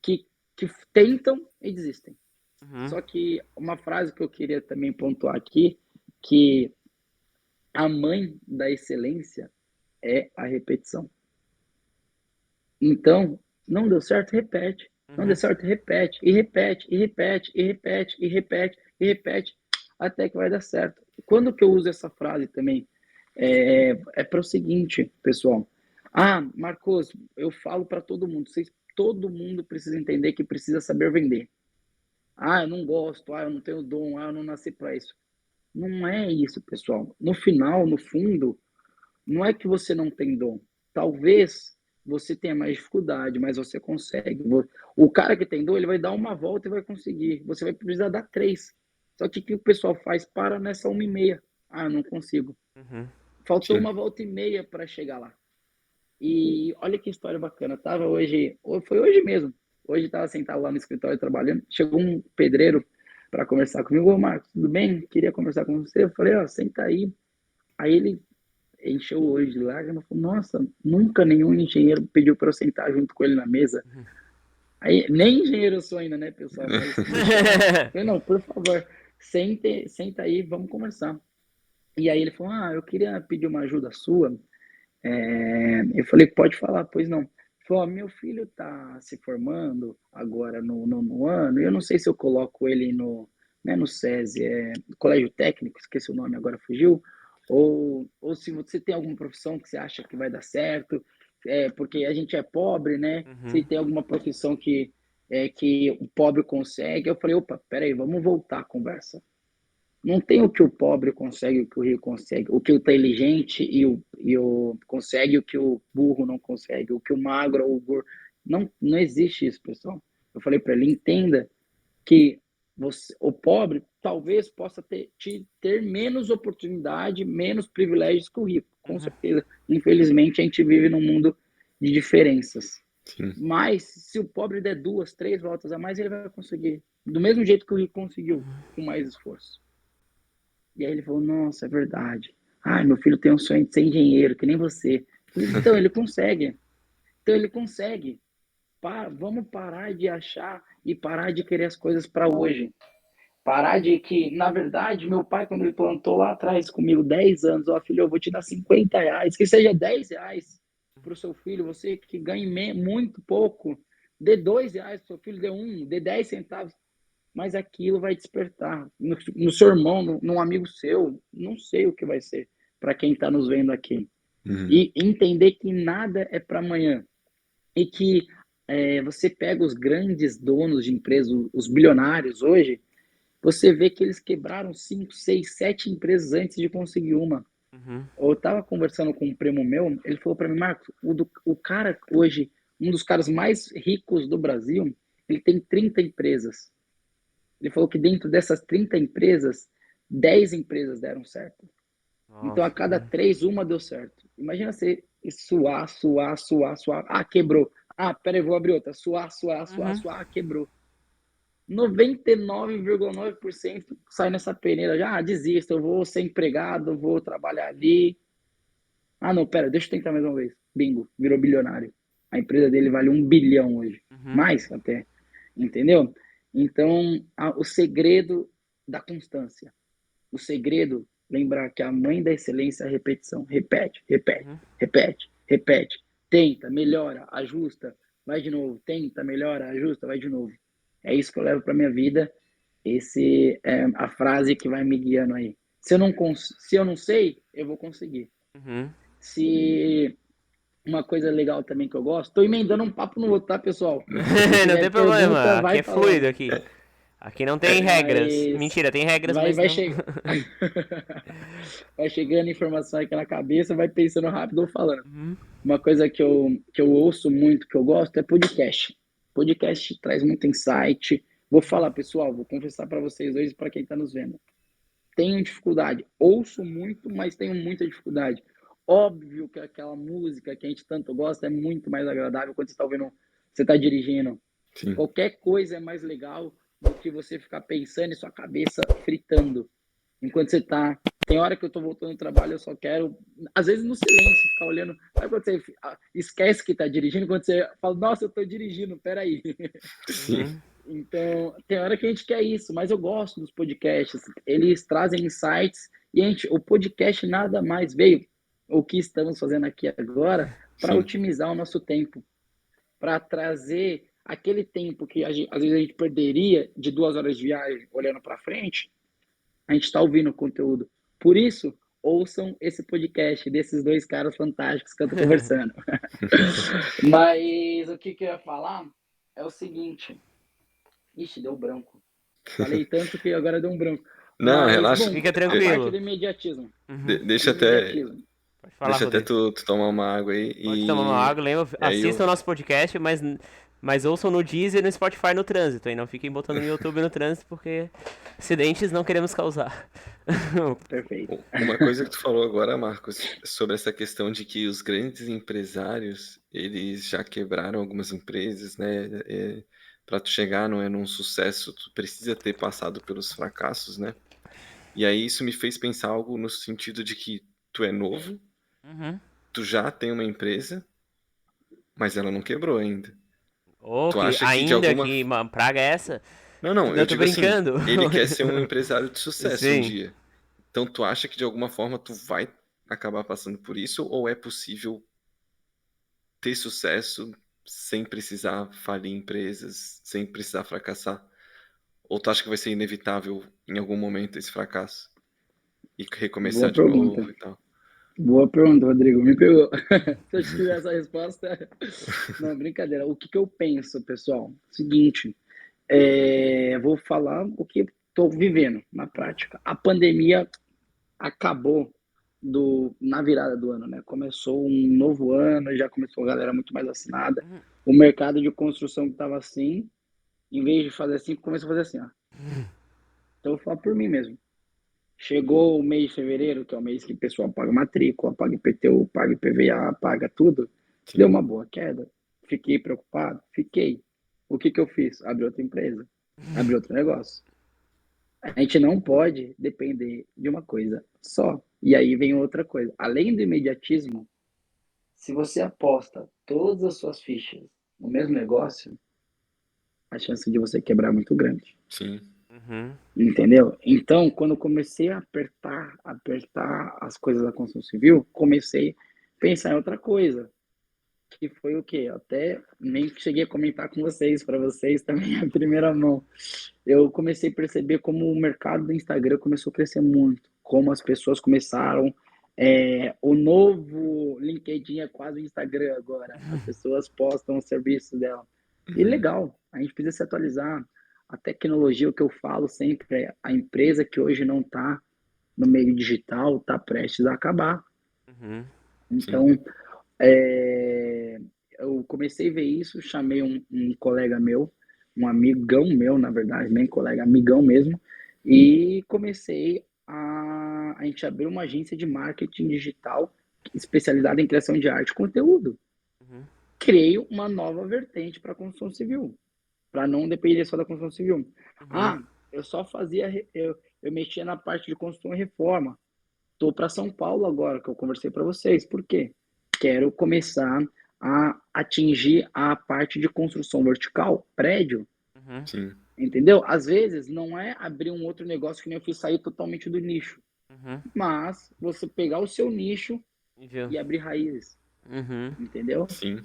que, que tentam e desistem. Uhum. Só que uma frase que eu queria também pontuar aqui, que a mãe da excelência é a repetição. Então, não deu certo, repete. Não deu Uhum. certo, repete. E repete, e repete, e repete, e repete, e repete, até que vai dar certo. Quando que eu uso essa frase também? É para o seguinte, pessoal. Ah, Marcos, eu falo para todo mundo. Todo mundo precisa entender que precisa saber vender. Ah, eu não gosto. Ah, eu não tenho dom. Ah, eu não nasci para isso. Não é isso, pessoal. No final, no fundo, não é que você não tem dom. Talvez você tenha mais dificuldade, mas você consegue. O cara que tem dom, ele vai dar uma volta e vai conseguir. Você vai precisar dar três. Só que o que o pessoal faz? Para nessa 1,5. Ah, não consigo. Uhum. Faltou Sim. uma volta e meia para chegar lá. E olha que história bacana. Foi hoje mesmo. Hoje estava sentado lá no escritório trabalhando. Chegou um pedreiro para conversar comigo. Ô, Marcos, tudo bem? Queria conversar com você. Eu falei, ó, senta aí. Aí ele encheu o olho de lágrimas e falou, nossa, nunca nenhum engenheiro pediu para eu sentar junto com ele na mesa. Aí, nem engenheiro eu sou ainda, né, pessoal? Mas me chama. Eu falei, não, por favor, senta aí, vamos conversar. E aí ele falou, eu queria pedir uma ajuda sua. Eu falei, pode falar, pois não. Ele falou, meu filho está se formando agora no ano, e eu não sei se eu coloco ele no SESI, Colégio Técnico, esqueci o nome, agora fugiu, ou se você tem alguma profissão que você acha que vai dar certo, porque a gente é pobre, né? Se Uhum. tem alguma profissão que o pobre consegue, eu falei, opa, peraí, vamos voltar à conversa. Não tem o que o pobre consegue, o que o rico consegue, o que o inteligente e o consegue, o que o burro não consegue, o que o magro ou o gordo. Não, não existe isso, pessoal. Eu falei para ele, entenda que o pobre talvez possa ter menos oportunidade, menos privilégios que o rico, com Uhum. certeza. Infelizmente, a gente vive num mundo de diferenças. Sim. Mas se o pobre der 2, 3 voltas a mais, ele vai conseguir. Do mesmo jeito que o rico conseguiu, com mais esforço. E aí ele falou, nossa, é verdade. Ai, meu filho tem um sonho de ser engenheiro, que nem você. Eu falei, então, ele consegue. Então, ele consegue. Vamos parar de achar e parar de querer as coisas para hoje. Parar de que, na verdade, meu pai, quando ele plantou lá atrás comigo 10 anos, ó, filho, eu vou te dar R$ 50, que seja R$ 10 para o seu filho, você que ganhe muito pouco, dê R$ 2 para o seu filho, dê dê 10 centavos, mas aquilo vai despertar no seu irmão, num amigo seu, não sei o que vai ser para quem está nos vendo aqui. E entender que nada é para amanhã. E que você pega os grandes donos de empresas, os bilionários hoje, você vê que eles quebraram 5, 6, 7 empresas antes de conseguir uma. Uhum. Eu estava conversando com um primo meu, ele falou para mim, Marcos, o cara hoje, um dos caras mais ricos do Brasil, ele tem 30 empresas. Ele falou que dentro dessas 30 empresas, 10 empresas deram certo. Então, a Nossa. cada 3, uma deu certo. Imagina você suar, suar, suar, suar. Ah, quebrou. Ah, peraí, vou abrir outra. Suar, suar, suar, Uhum. suar. Quebrou. 99,9% sai nessa peneira. Já desisto, eu vou ser empregado, vou trabalhar ali. Ah, não, pera, deixa eu tentar mais uma vez. Bingo, virou bilionário. A empresa dele vale 1 bilhão hoje. Uhum. Mais até. Entendeu? Então, o segredo da constância. O segredo, lembrar que a mãe da excelência é a repetição. Repete, repete, Uhum. repete, repete. Tenta, melhora, ajusta, vai de novo. Tenta, melhora, ajusta, vai de novo. É isso que eu levo para minha vida. Esse é a frase que vai me guiando aí. Se eu não sei, eu vou conseguir. Uhum. Se uma coisa legal também que eu gosto, estou emendando um papo no outro, tá, pessoal? Se Não tiver tem pergunta, problema, aqui vai é fluido falando. aqui. Aqui não tem regras. Mas Mentira, tem regras, vai, mas vai não. chegar. Vai chegando informação aqui na cabeça, vai pensando rápido ou falando. Uhum. Uma coisa que eu ouço muito, que eu gosto, é podcast. Podcast traz muito insight. Vou falar, pessoal, vou confessar para vocês dois e para quem está nos vendo. Tenho dificuldade. Ouço muito, mas tenho muita dificuldade. Óbvio que aquela música que a gente tanto gosta é muito mais agradável quando você está ouvindo, você está dirigindo. Sim. Qualquer coisa é mais legal do que você ficar pensando e sua cabeça fritando. Enquanto você tá. Tem hora que eu tô voltando do trabalho, eu só quero, às vezes no silêncio, ficar olhando. Sabe quando você esquece que tá dirigindo? Quando você fala, nossa, eu tô dirigindo, peraí. Sim. Uhum. Então, tem hora que a gente quer isso, mas eu gosto dos podcasts. Eles trazem insights e o podcast nada mais veio, o que estamos fazendo aqui agora, para Sim. otimizar o nosso tempo, para trazer aquele tempo que às vezes a gente perderia de 2 horas de viagem olhando para frente, a gente está ouvindo o conteúdo. Por isso, ouçam esse podcast desses dois caras fantásticos que eu tô conversando. Mas o que eu ia falar é o seguinte. Ixi, deu branco. Falei tanto que agora deu um branco. Não, Mas, relaxa. bom, Fica a parte tranquilo. do imediatismo. Uhum. Deixa Do até, imediatismo. Pode falar, deixa até Rodrigo. tu tomar uma água aí Pode tomar uma água, lembra, e aí eu. assistam o nosso podcast, mas ouçam no Deezer e no Spotify no trânsito, e não fiquem botando no YouTube no trânsito, porque acidentes não queremos causar. Perfeito. Uma coisa que tu falou agora, Marcos, sobre essa questão de que os grandes empresários, eles já quebraram algumas empresas, né? Para tu chegar não é num sucesso, tu precisa ter passado pelos fracassos, né? E aí isso me fez pensar algo no sentido de que tu é novo, Uhum. tu já tem uma empresa, mas ela não quebrou ainda. Tu Que acha que de ainda alguma. que uma praga é essa? Não, eu Não, tô digo assim, brincando. ele quer ser um empresário de sucesso um Sim. dia. Então tu acha que de alguma forma tu vai acabar passando por isso ou é possível ter sucesso sem precisar falir empresas, sem precisar fracassar? Ou tu acha que vai ser inevitável em algum momento esse fracasso e recomeçar Boa de pergunta. novo e tal? Boa pergunta, Rodrigo. Me pegou. Se eu tiver essa resposta. Não, brincadeira. O que eu penso, pessoal? Seguinte, vou falar o que estou vivendo na prática. A pandemia acabou na virada do ano, né? Começou um novo ano, já começou a galera muito mais vacinada. Uhum. O mercado de construção que estava assim, em vez de fazer assim, começou a fazer assim, ó. Então eu vou falar por mim mesmo. Chegou o mês de fevereiro, que é o mês que o pessoal paga matrícula, paga IPTU, paga IPVA, paga tudo. Deu Sim. uma boa queda. Fiquei preocupado? Fiquei. O que eu fiz? Abri outra empresa, abri outro negócio. A gente não pode depender de uma coisa só. E aí vem outra coisa. Além do imediatismo, se você aposta todas as suas fichas no mesmo negócio, a chance de você quebrar é muito grande. Sim. Uhum. Entendeu? Então, quando eu comecei a apertar as coisas da construção civil, comecei a pensar em outra coisa, que foi o quê? Até nem cheguei a comentar com vocês, para vocês também a primeira mão. Eu comecei a perceber como o mercado do Instagram começou a crescer muito, como as pessoas começaram. O novo LinkedIn é quase o Instagram agora. As pessoas postam os serviços dela. E Uhum. legal, a gente precisa se atualizar. A tecnologia, o que eu falo sempre é a empresa que hoje não está no meio digital está prestes a acabar. Uhum. Então, Sim. eu comecei a ver isso, chamei um colega meu, um amigão meu, na verdade, nem colega, amigão mesmo, e comecei a gente abriu uma agência de marketing digital especializada em criação de arte e conteúdo. Uhum. Criei uma nova vertente para a construção civil, para não depender só da construção civil. Uhum. Ah, eu só fazia, eu mexia na parte de construção e reforma. Estou para São Paulo agora, que eu conversei para vocês. Por quê? Quero começar a atingir a parte de construção vertical, prédio, Uhum. Sim. entendeu? Às vezes não é abrir um outro negócio que nem eu fiz sair totalmente do nicho, Uhum. mas você pegar o seu nicho Viu? e abrir raízes, Uhum. entendeu? Sim.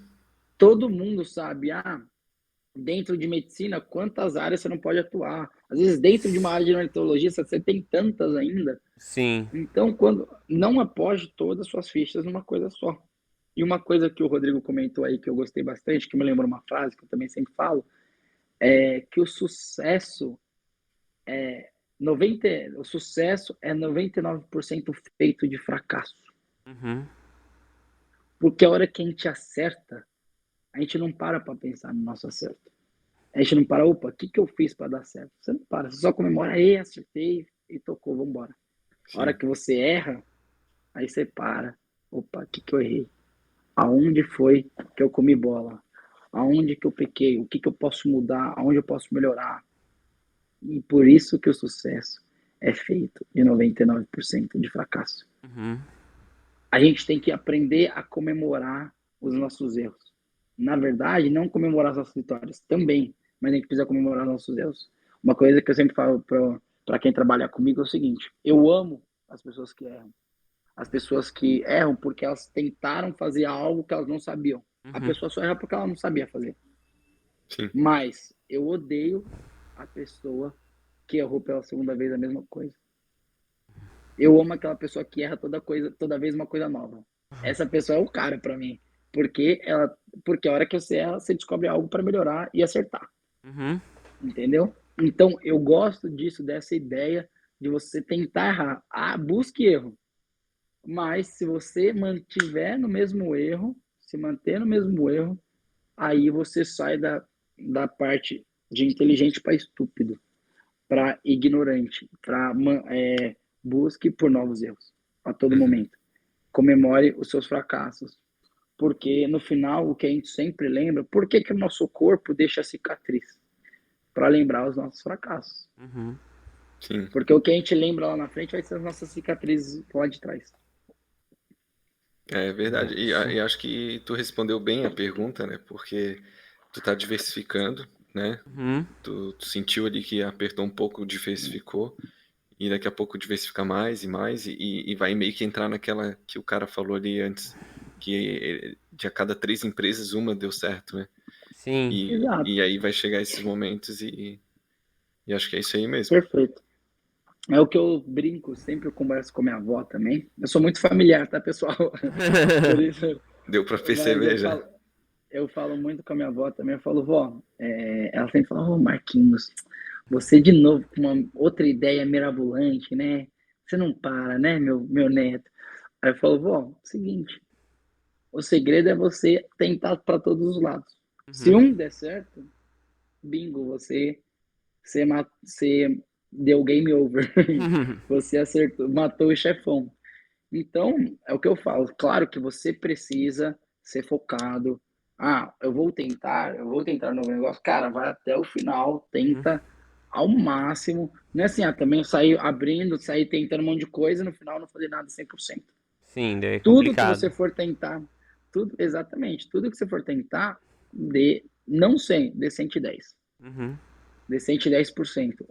Todo mundo sabe, dentro de medicina, quantas áreas você não pode atuar. Às vezes, dentro de uma área de neurologia, você tem tantas ainda. Sim. Então, quando não aposte todas as suas fichas numa coisa só. E uma coisa que o Rodrigo comentou aí que eu gostei bastante, que me lembrou uma frase que eu também sempre falo, é que o sucesso é 90, o sucesso é 99% feito de fracasso. Uhum. Porque a hora que a gente acerta, a gente não para pensar no nosso acerto. A gente não para, opa, o que eu fiz para dar certo? Você não para, você só comemora, acertei e tocou, vamos embora. A hora Sim. que você erra, aí você para. Opa, o que que eu errei? Aonde foi que eu comi bola? Aonde que eu pequei? O que que eu posso mudar? Aonde eu posso melhorar? E por isso que o sucesso é feito de 99% de fracasso. Uhum. A gente tem que aprender a comemorar os nossos erros. Na verdade, não comemorar as nossas vitórias também, mas a gente precisa comemorar os nossos erros. Uma coisa que eu sempre falo para quem trabalha comigo é o seguinte: eu amo as pessoas que erram. As pessoas que erram porque elas tentaram fazer algo que elas não sabiam. A Uhum. pessoa só erra porque ela não sabia fazer. Sim. Mas eu odeio a pessoa que errou pela segunda vez a mesma coisa. Eu amo aquela pessoa que erra toda vez uma coisa nova. Essa pessoa é o cara para mim, porque a hora que você erra, você descobre algo para melhorar e acertar, Uhum. entendeu? Então, eu gosto disso, dessa ideia de você tentar errar. Ah, busque erro. Mas se você mantiver no mesmo erro, se manter no mesmo erro, aí você sai da parte de inteligente para estúpido, para ignorante, para busque por novos erros a todo Uhum. momento. Comemore os seus fracassos, porque no final o que a gente sempre lembra, por que que o nosso corpo deixa cicatriz? Para lembrar os nossos fracassos. Uhum. Sim. Porque o que a gente lembra lá na frente vai ser as nossas cicatrizes lá de trás. É verdade. Sim. E acho que tu respondeu bem a pergunta, né? Porque tu tá diversificando, né? Uhum. Tu sentiu ali que apertou um pouco, diversificou, e daqui a pouco diversifica mais e mais, e vai meio que entrar naquela que o cara falou ali antes, que de a cada 3 empresas, uma deu certo, né? Sim. Exato, E aí vai chegar esses momentos e acho que é isso aí mesmo. perfeito. É o que eu brinco, sempre eu converso com minha avó também. Eu sou muito familiar, tá, pessoal? Por isso, Deu pra mas perceber já. eu falo muito com a minha avó também. Eu falo, vó, ela sempre fala, ô Marquinhos, você de novo com uma outra ideia mirabolante, né? Você não para, né, meu neto? Aí eu falo, vó, seguinte, o segredo é você tentar para todos os lados. Se Uhum. um der certo, bingo, você deu game over. Você acertou, matou o chefão. Então, é o que eu falo. Claro que você precisa ser focado. Ah, eu vou tentar um novo negócio. Cara, vai até o final, Uhum. tenta ao máximo. Não é assim, também sair abrindo, sair tentando um monte de coisa e no final não fazer nada 100%. Sim, daí é Tudo que complicado. você for tentar, exatamente, tudo que você for tentar, não 100, dê 110. Uhum. Dê 110%.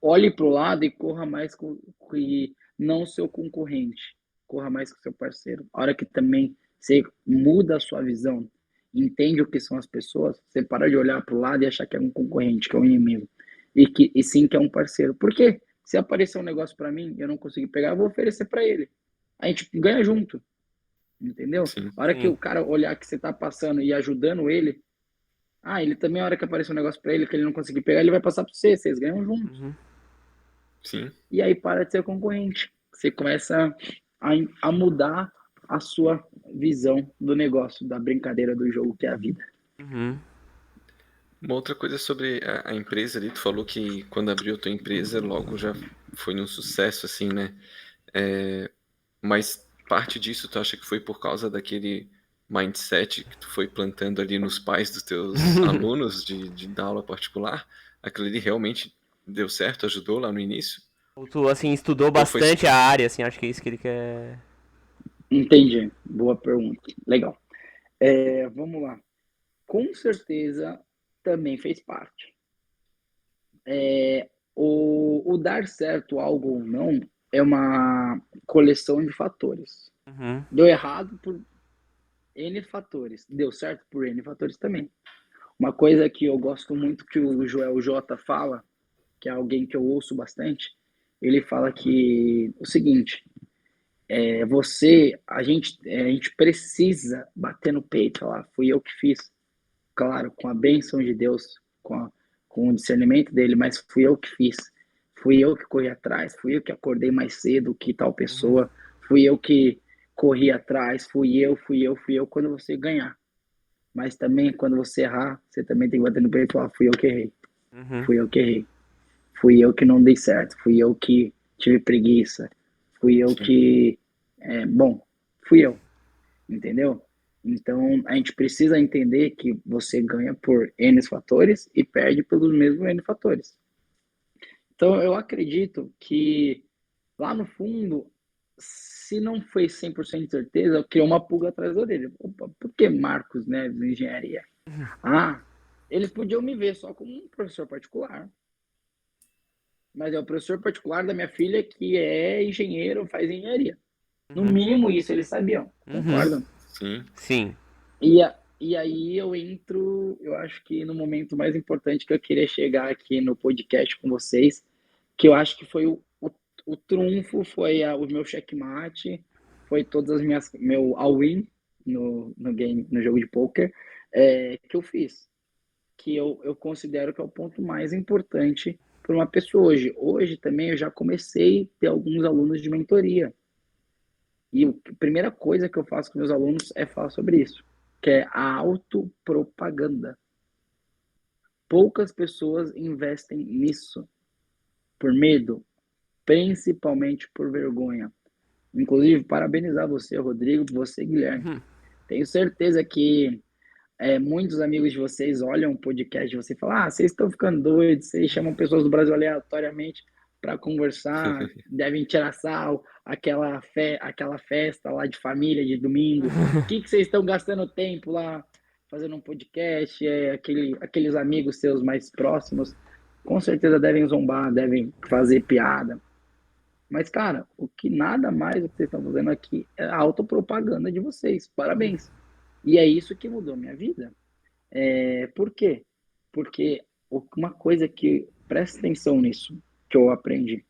Olhe para o lado e corra mais que não o seu concorrente. Corra mais com o seu parceiro. A hora que também você muda a sua visão, entende o que são as pessoas, você para de olhar para o lado e achar que é um concorrente, que é um inimigo. E sim que é um parceiro. Por quê? Se aparecer um negócio para mim e eu não conseguir pegar, eu vou oferecer para ele. A gente ganha junto, entendeu? Sim, A hora que Sim. o cara olhar que você está passando e ajudando ele, ele também, a hora que aparecer um negócio para ele que ele não conseguir pegar, ele vai passar para você, vocês ganham juntos. Uhum. sim. E aí para de ser concorrente. Você começa a, a mudar a sua visão do negócio, da brincadeira do jogo que é a vida. Uhum. Uma outra coisa sobre a empresa ali, tu falou que quando abriu a tua empresa, logo já foi um sucesso, assim, né? É, mas parte disso tu acha que foi por causa daquele mindset que tu foi plantando ali nos pais dos teus alunos de dar aula particular? Aquilo ali realmente deu certo, ajudou lá no início? Ou tu, assim, estudou Ou foi... bastante a área, assim, acho que é isso que ele quer. Entendi. Boa pergunta. Legal. Vamos lá. Com certeza também fez parte. O dar certo algo ou não é uma coleção de fatores. Uhum. Deu errado por N fatores. Deu certo por N fatores também. Uma coisa que eu gosto muito que o Joel J fala, que é alguém que eu ouço bastante, ele fala que o seguinte, a gente precisa bater no peito, falar, fui eu que fiz, claro, com a bênção de Deus, com o discernimento dele, mas fui eu que fiz, fui eu que corri atrás, fui eu que acordei mais cedo que tal Uhum. pessoa, fui eu que corri atrás, fui eu, quando você ganhar. Mas também, quando você errar, você também tem que bater no peito e falar, fui eu que errei, Uhum. fui eu que errei, fui eu que não dei certo, fui eu que tive preguiça, fui eu Sim, que, bom, fui eu. entendeu? Então, a gente precisa entender que você ganha por N fatores e perde pelos mesmos N fatores. Então, eu acredito que lá no fundo, se não foi 100% de certeza, criou uma pulga atrás da orelha. Opa, por que Marcos Neves Engenharia? Ah, eles podiam me ver só como um professor particular. Mas é o professor particular da minha filha que é engenheiro, faz engenharia. No mínimo isso eles sabiam, concordam? Sim. Sim. E aí eu entro, eu acho que no momento mais importante que eu queria chegar aqui no podcast com vocês, que eu acho que foi o trunfo, foi o meu checkmate, foi todas as minhas, meu all-in no game, no jogo de poker, que eu fiz. Que eu considero que é o ponto mais importante para uma pessoa hoje. Hoje também eu já comecei a ter alguns alunos de mentoria. E a primeira coisa que eu faço com meus alunos é falar sobre isso, que é a autopropaganda. Poucas pessoas investem nisso por medo, principalmente por vergonha. Inclusive, parabenizar você, Rodrigo, você, Guilherme. Tenho certeza que muitos amigos de vocês olham o podcast de você e falam: vocês estão ficando doidos, vocês chamam pessoas do Brasil aleatoriamente para conversar, devem tirar sal, aquela festa lá de família de domingo. O que vocês estão gastando tempo lá fazendo um podcast? Aqueles amigos seus mais próximos, com certeza devem zombar, devem fazer piada. Mas, cara, o que nada mais o que vocês estão fazendo aqui é a autopropaganda de vocês. Parabéns. E é isso que mudou minha vida. Por quê? Porque uma coisa que, presta atenção nisso, que eu aprendi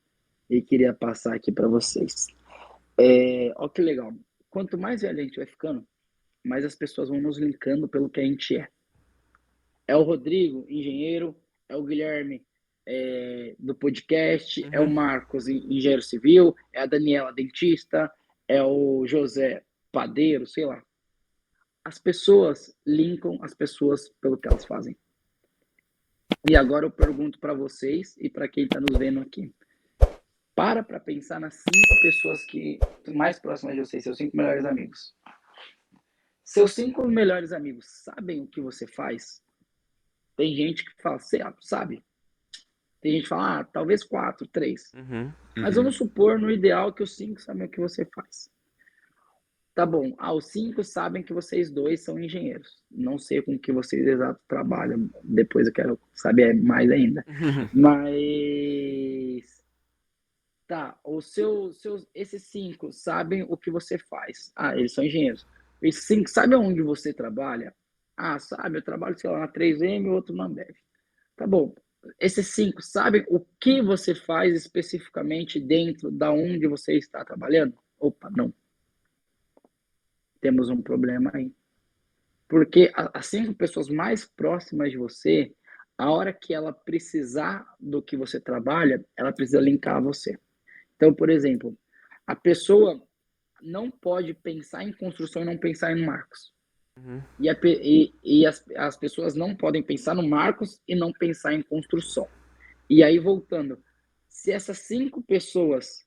e queria passar aqui para vocês. Olha que legal. Quanto mais velho a gente vai ficando, mais as pessoas vão nos linkando pelo que a gente é. É o Rodrigo, engenheiro, é o Guilherme, do podcast, é o Marcos, engenheiro civil, é a Daniela, dentista, é o José, padeiro, sei lá. As pessoas linkam as pessoas pelo que elas fazem. E agora eu pergunto para vocês e para quem está nos vendo aqui. Para pensar nas 5 pessoas que mais próximas de vocês, seus 5 melhores amigos. Seus 5 melhores amigos sabem o que você faz? Tem gente que fala, sabe? Tem gente que fala, talvez 4, 3. Mas vamos supor, no ideal, que os 5 sabem o que você faz. Tá bom, os 5 sabem que vocês dois são engenheiros. Não sei com que vocês exato trabalham, depois eu quero saber mais ainda. Mas tá, esses 5 sabem o que você faz. Eles são engenheiros. Esses 5 sabem onde você trabalha? Sabe, eu trabalho, sei lá, na 3M, outro na Ambev. Tá bom. Esses 5 sabem o que você faz especificamente dentro da onde você está trabalhando? Opa, não. Temos um problema aí. Porque as 5 pessoas mais próximas de você, a hora que ela precisar do que você trabalha, ela precisa linkar a você. Então, por exemplo, a pessoa não pode pensar em construção e não pensar em Marcos. E as pessoas não podem pensar no Marcos e não pensar em construção. E aí, voltando, se essas 5 pessoas,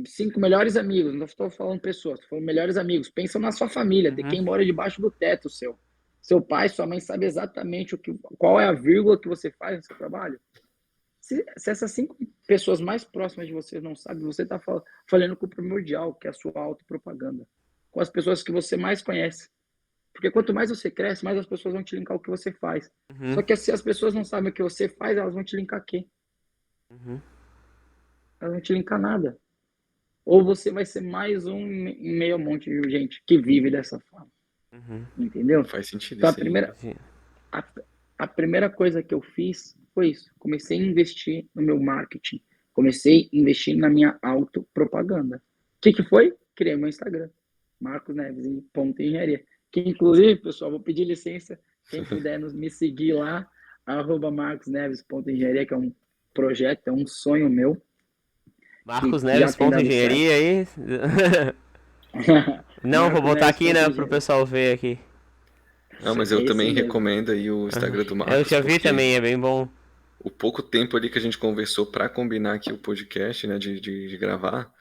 5 melhores amigos, não estou falando pessoas, estou falando melhores amigos, pensam na sua família, de quem mora debaixo do teto seu. Seu pai, sua mãe sabe exatamente qual é a vírgula que você faz no seu trabalho. Se essas 5 pessoas mais próximas de você não sabem, você está falando com o primordial, que é a sua autopropaganda. Com as pessoas que você mais conhece. Porque quanto mais você cresce, mais as pessoas vão te linkar o que você faz. Só que se as pessoas não sabem o que você faz, elas vão te linkar quê? Elas vão te linkar nada. Ou você vai ser mais um em meio a um monte de gente que vive dessa forma. Entendeu? Faz sentido Então, isso aí. a primeira coisa que eu fiz foi isso. Comecei a investir no meu marketing. Comecei a investir na minha autopropaganda. O que foi? Criei meu Instagram. Marcos Neves, .engenharia. Que, inclusive, pessoal, vou pedir licença. Quem puder me seguir lá, @marcosneves.engenharia, que é um projeto, é um sonho meu. Marcos Que já Neves, tem dado engenharia aí. Não, vou Marcos botar Neves, aqui, né, pro engenharia. pessoal ver aqui. Não, mas eu Esse também mesmo. recomendo aí o Instagram do Eu Marcos, já vi porque também, é bem bom. o pouco tempo ali que a gente conversou para combinar aqui o podcast, né, de gravar,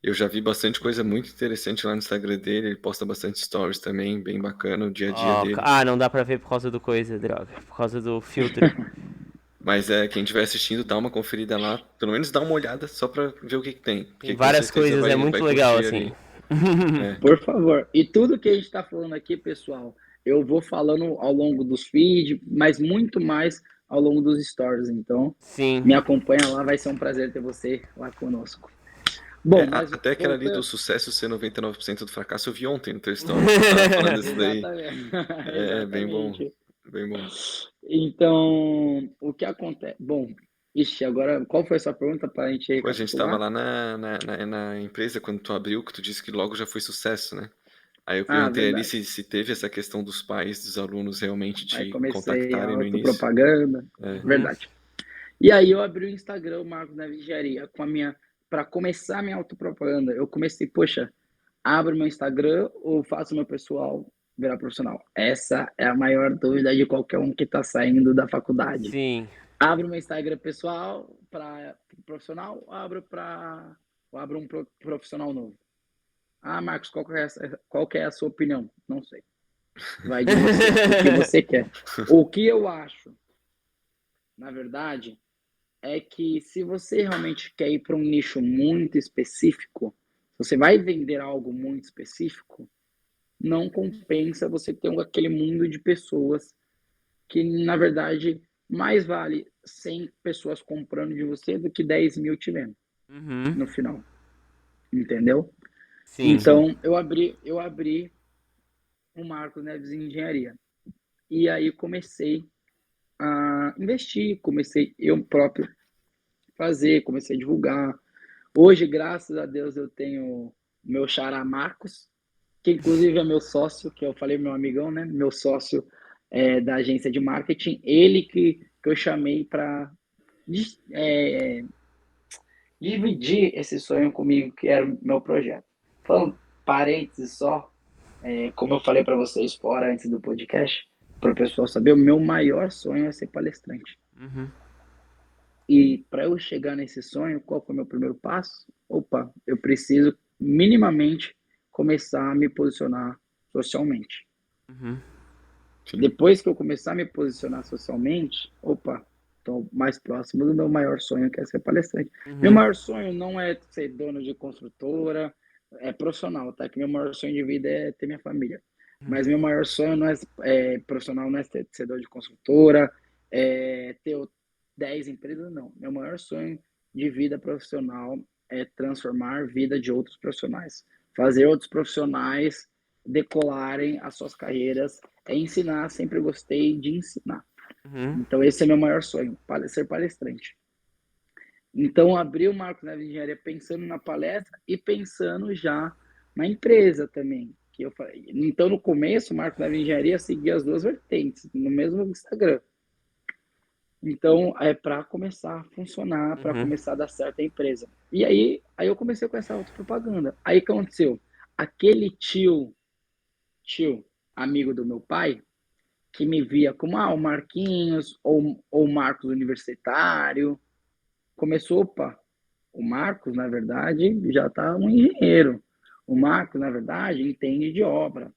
Eu já vi bastante coisa muito interessante lá no Instagram dele. Ele posta bastante stories também, bem bacana, o dia a dia dele. Não dá pra ver por causa do coisa, droga. Por causa do filtro. Mas quem estiver assistindo, dá uma conferida lá. Pelo menos dá uma olhada só pra ver o que tem. Tem Porque com várias certeza coisas, é vai muito legal, curtir assim. ali. É. Por favor. E tudo que a gente está falando aqui, pessoal, eu vou falando ao longo dos feeds, mas muito mais ao longo dos stories. Então, Sim. me acompanha lá, vai ser um prazer ter você lá conosco. Bom, mas Até aquela ali do voltando... sucesso ser 99% do fracasso, eu vi ontem no teu story. Você tava falando isso daí. Exatamente. É bem bom. Exatamente. Bem bom. Então, o que acontece? Bom, ixi, agora, qual foi a sua pergunta para a gente Pô, a gente tava recapitular? lá na empresa quando tu abriu, que tu disse que logo já foi sucesso, né? Aí eu Ah, perguntei ali verdade. se teve essa questão dos pais, dos alunos realmente Aí te comecei a contactarem no início. autopropaganda, É. verdade. E aí eu abri o Instagram, o Marcos Neves Engenharia, para começar a minha autopropaganda. Eu comecei, poxa, abro meu Instagram ou faço meu pessoal virar profissional? Essa é a maior dúvida de qualquer um que está saindo da faculdade. Sim. Abro meu Instagram pessoal para profissional, ou abro um profissional novo. Ah, Marcos, qual que é a sua opinião? Não sei. Vai de você, o que você quer. O que eu acho, na verdade, é que se você realmente quer ir para um nicho muito específico, se você vai vender algo muito específico, não compensa você ter aquele mundo de pessoas que, na verdade, mais vale 100 pessoas comprando de você do que 10 mil te vendo Uhum. no final. Entendeu? Sim. Então, eu abri o Marcos Neves Engenharia. E aí comecei a investir, comecei eu próprio fazer, comecei a divulgar. Hoje, graças a Deus, eu tenho meu xará Marcos, que inclusive é meu sócio, que eu falei meu amigão, né? Meu sócio da agência de marketing, ele que eu chamei para dividir esse sonho comigo, que era o meu projeto. Falando parênteses só, como eu falei para vocês fora antes do podcast, para o pessoal saber, o meu maior sonho é ser palestrante. Uhum. E para eu chegar nesse sonho, qual foi o meu primeiro passo? Opa, eu preciso minimamente começar a me posicionar socialmente. Uhum. Sim. Depois que eu começar a me posicionar socialmente, opa, estou mais próximo do meu maior sonho, que é ser palestrante. Uhum. Meu maior sonho não é ser dono de construtora, é profissional, tá? Que meu maior sonho de vida é ter minha família. Mas meu maior sonho não é profissional, não é ser dono de construtora, ter 10 empresas, não. Meu maior sonho de vida profissional é transformar a vida de outros profissionais. Fazer outros profissionais decolarem as suas carreiras, ensinar, sempre gostei de ensinar. Uhum. Então esse é meu maior sonho, ser palestrante. Então abri o Marcos Neves Engenharia pensando na palestra e pensando já na empresa também. Que eu falei. Então no começo o Marcos Neves Engenharia seguia as duas vertentes no mesmo Instagram. Então é para começar a funcionar, para começar a dar certo a empresa. E aí eu comecei com essa autopropaganda. Aí o que aconteceu? Aquele tio amigo do meu pai, que me via como o Marquinhos ou o Marcos Universitário, começou, opa, o Marcos, na verdade, já está um engenheiro. O Marcos, na verdade, entende de obra.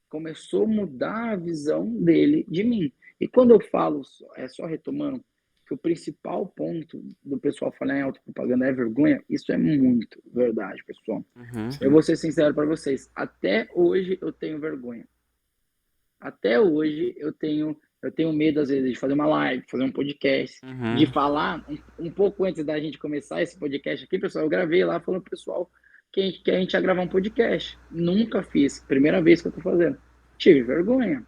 Começou a mudar a visão dele de mim. E quando eu falo, só retomando, que o principal ponto do pessoal falar em autopropaganda é vergonha, isso é muito verdade, pessoal. Uhum. Eu vou ser sincero para vocês, até hoje eu tenho vergonha. Até hoje eu tenho medo, às vezes, de fazer uma live, fazer um podcast, de falar um pouco antes da gente começar esse podcast aqui, pessoal. Eu gravei lá falando pro pessoal que a gente ia gravar um podcast. Nunca fiz, primeira vez que eu tô fazendo. Tive vergonha.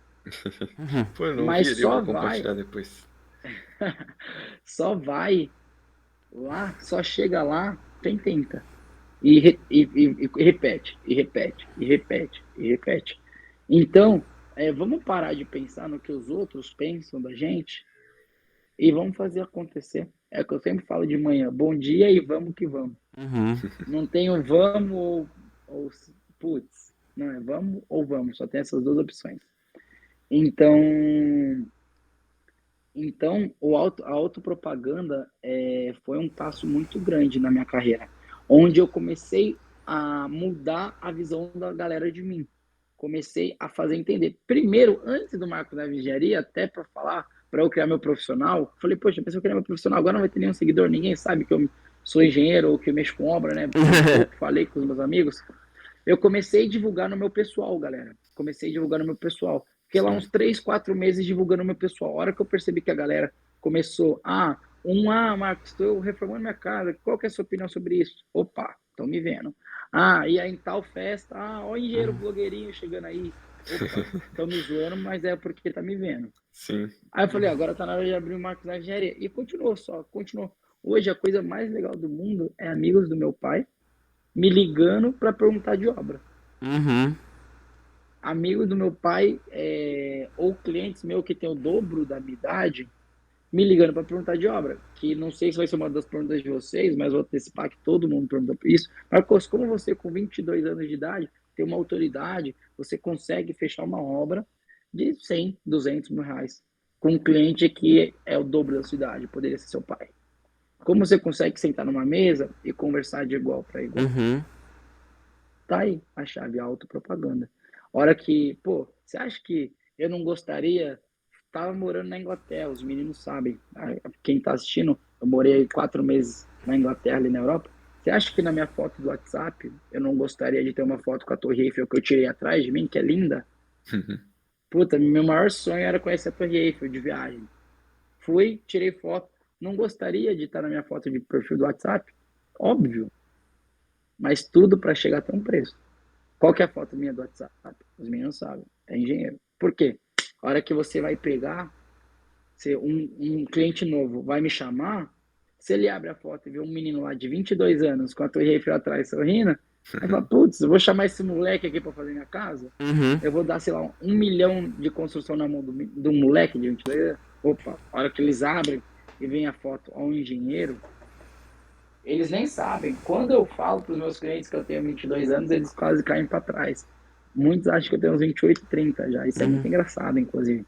Pô, eu não vi Mas ali, eu vou compartilhar depois. só vai lá, só chega lá, quem tenta. E repete, e repete, e repete, e repete. Então, vamos parar de pensar no que os outros pensam da gente e vamos fazer acontecer. É o que eu sempre falo de manhã, bom dia e vamos que vamos. Uhum. Não tem o vamos ou putz, não é vamos ou vamos, só tem essas duas opções. Então a autopropaganda foi um passo muito grande na minha carreira. onde eu comecei a mudar a visão da galera de mim. Comecei a fazer entender. Primeiro, antes do Marcos da Engenharia, até para falar, para eu criar meu profissional, falei, poxa, se eu criar meu profissional, agora não vai ter nenhum seguidor, ninguém sabe que eu sou engenheiro ou que eu mexo com obra, né? Pouco falei com os meus amigos. Eu comecei a divulgar no meu pessoal, galera. Comecei a divulgar no meu pessoal. Fiquei lá Sim. uns 3, 4 meses divulgando no meu pessoal. A hora que eu percebi que a galera começou, Marcos, estou reformando minha casa, qual que é a sua opinião sobre isso? Opa, estão me vendo. E aí em tal festa, ó o engenheiro blogueirinho chegando aí. Opa, estão me zoando, mas é porque tá me vendo. Sim. Aí eu falei, agora tá na hora de abrir o Marcos da Engenharia. E continuou. Hoje a coisa mais legal do mundo é amigos do meu pai me ligando para perguntar de obra. Uhum. Amigos do meu pai, ou clientes meus que tem o dobro da minha idade, me ligando para perguntar de obra. Que não sei se vai ser uma das perguntas de vocês, mas vou antecipar que todo mundo pergunta por isso. Marcos, como você com 22 anos de idade tem uma autoridade, você consegue fechar uma obra de 100, 200 mil reais com um cliente que é o dobro da sua idade, poderia ser seu pai. Como você consegue sentar numa mesa e conversar de igual para igual? Uhum. Tá aí a chave, a autopropaganda. Hora que, pô, você acha que eu não gostaria? Tava morando na Inglaterra, os meninos sabem. Quem tá assistindo, eu morei 4 meses na Inglaterra, ali na Europa. Você acha que na minha foto do WhatsApp eu não gostaria de ter uma foto com a Torre Eiffel que eu tirei atrás de mim, que é linda? Puta, meu maior sonho era conhecer a Torre Eiffel de viagem. Fui, tirei foto. Não gostaria de estar na minha foto de perfil do WhatsApp? Óbvio. Mas tudo para chegar até um preço. Qual que é a foto minha do WhatsApp? Os meninos sabem. É engenheiro. Por quê? A hora que você vai pegar, um cliente novo vai me chamar, se ele abre a foto e vê um menino lá de 22 anos com a Torre Eiffel atrás sorrindo, aí fala, putz, eu vou chamar esse moleque aqui para fazer minha casa? Uhum. Eu vou dar, sei lá, 1 milhão de construção na mão do moleque de 22 anos? Opa, a hora que eles abrem e vem a foto ao engenheiro, eles nem sabem. Quando eu falo para os meus clientes que eu tenho 22 anos, eles quase caem para trás. Muitos acham que eu tenho uns 28, 30 já. Isso é muito engraçado, inclusive.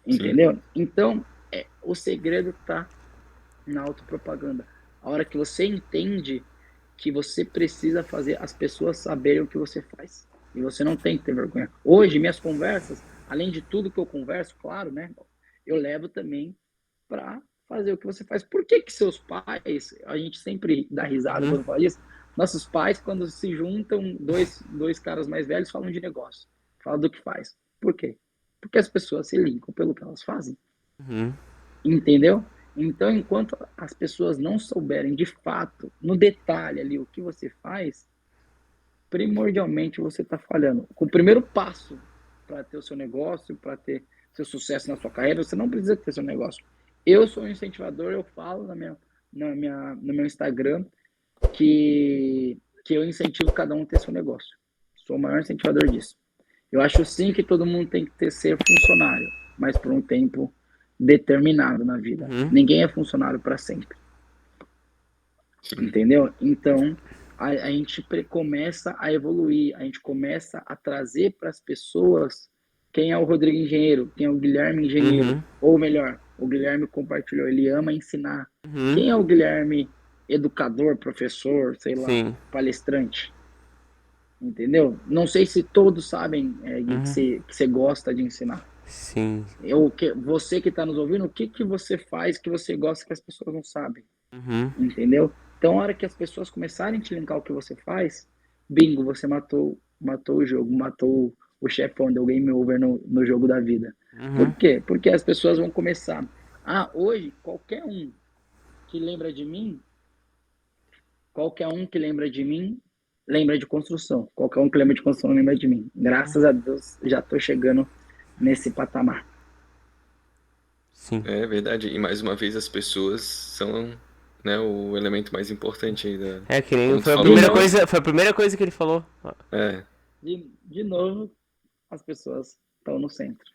Entendeu? Sim. Então, o segredo está na autopropaganda. A hora que você entende que você precisa fazer as pessoas saberem o que você faz. E você não tem que ter vergonha. Hoje, minhas conversas, além de tudo que eu converso, claro, né? Eu levo também para fazer o que você faz. Por que seus pais, a gente sempre dá risada quando fala isso, nossos pais, quando se juntam, dois caras mais velhos falam de negócio, falam do que faz. Por quê? Porque as pessoas se linkam pelo que elas fazem. Entendeu? Então, enquanto as pessoas não souberem de fato, no detalhe ali, o que você faz, primordialmente você está falhando. Com o primeiro passo para ter o seu negócio, para ter seu sucesso na sua carreira, você não precisa ter seu negócio. Eu sou um incentivador, eu falo no meu Instagram que eu incentivo cada um a ter seu negócio. Sou o maior incentivador disso. Eu acho sim que todo mundo tem que ser funcionário, mas por um tempo determinado na vida. Ninguém é funcionário para sempre. Entendeu? Então, a gente começa a evoluir, a gente começa a trazer para as pessoas quem é o Rodrigo Engenheiro, quem é o Guilherme Engenheiro, ou melhor, o Guilherme compartilhou, ele ama ensinar. Quem é o Guilherme educador, professor, sei lá, palestrante? Entendeu? Não sei se todos sabem que você gosta de ensinar. Sim. Você que está nos ouvindo, o que você faz que você gosta que as pessoas não sabem? Entendeu? Então, a hora que as pessoas começarem a te linkar o que você faz, bingo, você matou o jogo, matou o chefão, deu game over no jogo da vida. Por quê? Porque as pessoas vão começar. Hoje, qualquer um que lembra de mim, lembra de construção. Qualquer um que lembra de construção lembra de mim. Graças a Deus, já estou chegando nesse patamar. Sim. É verdade. E mais uma vez as pessoas são, né, o elemento mais importante aí da. Que nem Como tu foi a falou, primeira né? coisa, foi a primeira coisa que ele falou. É. De novo, as pessoas estão no centro.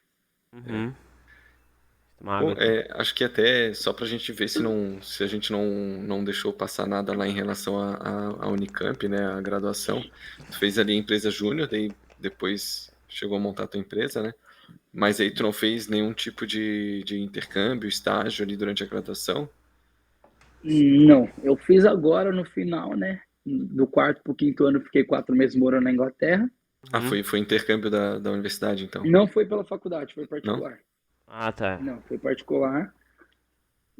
Bom, acho que até só pra gente ver se a gente não deixou passar nada lá em relação à Unicamp, né, a graduação. Tu fez ali a empresa júnior, daí depois chegou a montar a tua empresa, né? Mas aí tu não fez nenhum tipo de intercâmbio, estágio ali durante a graduação? Não, eu fiz agora no final, né? do quarto pro quinto ano, fiquei 4 meses morando na Inglaterra. Ah, foi intercâmbio da universidade, então. Não foi pela faculdade, foi Não? particular. Ah, tá. Não, foi particular.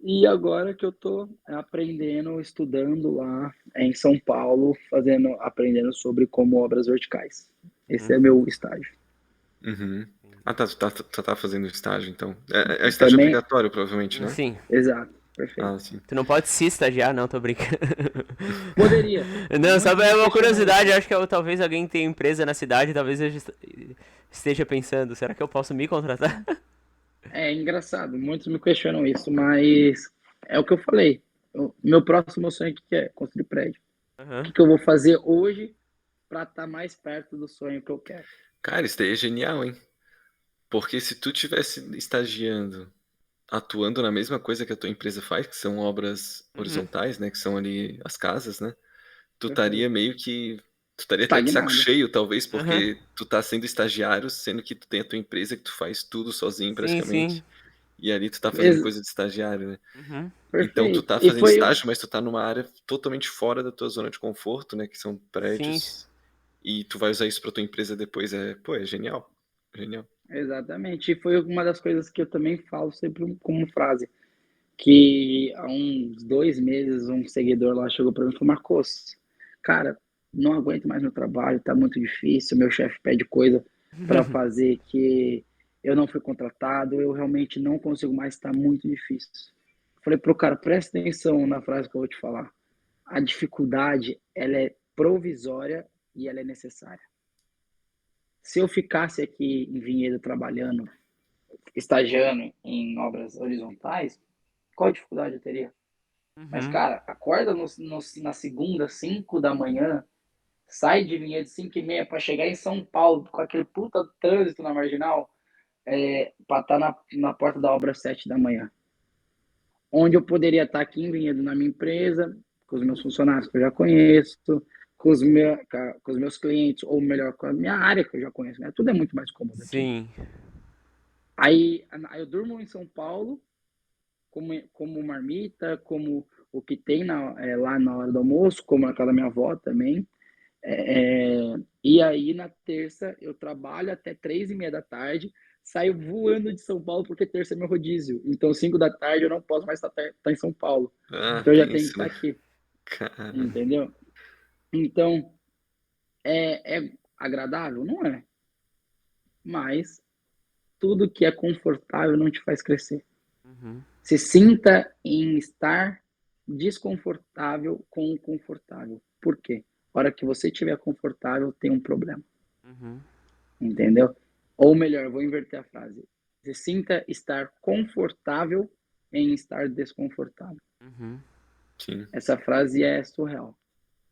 E agora que eu tô aprendendo, estudando lá em São Paulo, aprendendo sobre como obras verticais. Esse é meu estágio. Uhum. Ah, tá fazendo estágio, então. É estágio Também, obrigatório, provavelmente, né? Sim. exato, perfeito. Ah, sim. Tu não pode se estagiar, não, tô brincando. Poderia. Não, só Muitos é me uma questionam curiosidade, isso. acho que talvez alguém tenha empresa na cidade, talvez eu esteja pensando, será que eu posso me contratar? É engraçado, muitos me questionam isso, mas é o que eu falei. Meu próximo sonho, o que é? Construir prédio. O Aham. que eu vou fazer hoje para estar mais perto do sonho que eu quero? Cara, isso daí é genial, hein? Porque se tu tivesse estagiando, atuando na mesma coisa que a tua empresa faz, que são obras Uhum. horizontais, né? Que são ali as casas, né? Tu estaria Perfeito. meio que. Tu estaria até de saco Estagnado. cheio, talvez, Aham. porque tu tá sendo estagiário, sendo que tu tem a tua empresa que tu faz tudo sozinho, Sim, sim. praticamente. E ali tu tá fazendo Ex- coisa de estagiário, né? Uhum. Então tu Perfeito. tá E fazendo foi, estágio, mas tu tá numa área totalmente fora da tua zona de conforto, né? Que são Sim. prédios. E tu vai usar isso pra tua empresa depois. Pô, é genial. Genial. exatamente. E foi uma das coisas que eu também falo sempre como frase. Que há uns 2 meses um seguidor lá chegou para mim e falou: Marcos, cara, não aguento mais meu trabalho, tá muito difícil, meu chefe pede coisa para fazer que eu não fui contratado, eu realmente não consigo mais, tá muito difícil. Falei pro cara, presta atenção na frase que eu vou te falar. A dificuldade, ela é provisória e ela é necessária. Se eu ficasse aqui em Vinhedo trabalhando, estagiando em obras horizontais, qual dificuldade eu teria? Mas, Uhum. cara, acorda na segunda, 5 da manhã, sai de Vinhedo 5h30 para chegar em São Paulo, com aquele puta trânsito na marginal, para estar na porta da obra às 7 da manhã. Onde eu poderia estar aqui em Vinhedo na minha empresa, com os meus funcionários que eu já conheço, com os meus clientes, ou melhor, com a minha área que eu já conheço, né? Tudo é muito mais cômodo aqui. Sim. Aí eu durmo em São Paulo, como marmita, como o que tem lá na hora do almoço, como na casa da minha avó também. E aí na terça eu trabalho até 3h30 da tarde, saio voando de São Paulo porque terça é meu rodízio. Então 5 da tarde eu não posso mais estar em São Paulo. Ah, Então eu já tem tenho que isso, estar né? aqui, Cara. entendeu? Então é agradável? Não é. Mas tudo que é confortável não te faz crescer. Uhum. Se sinta em estar desconfortável com o confortável. Por quê? A hora que você estiver confortável, tem um problema. Uhum. Entendeu? Ou melhor, vou inverter a frase. Se sinta estar confortável em estar desconfortável. Uhum. Sim. Essa frase é surreal.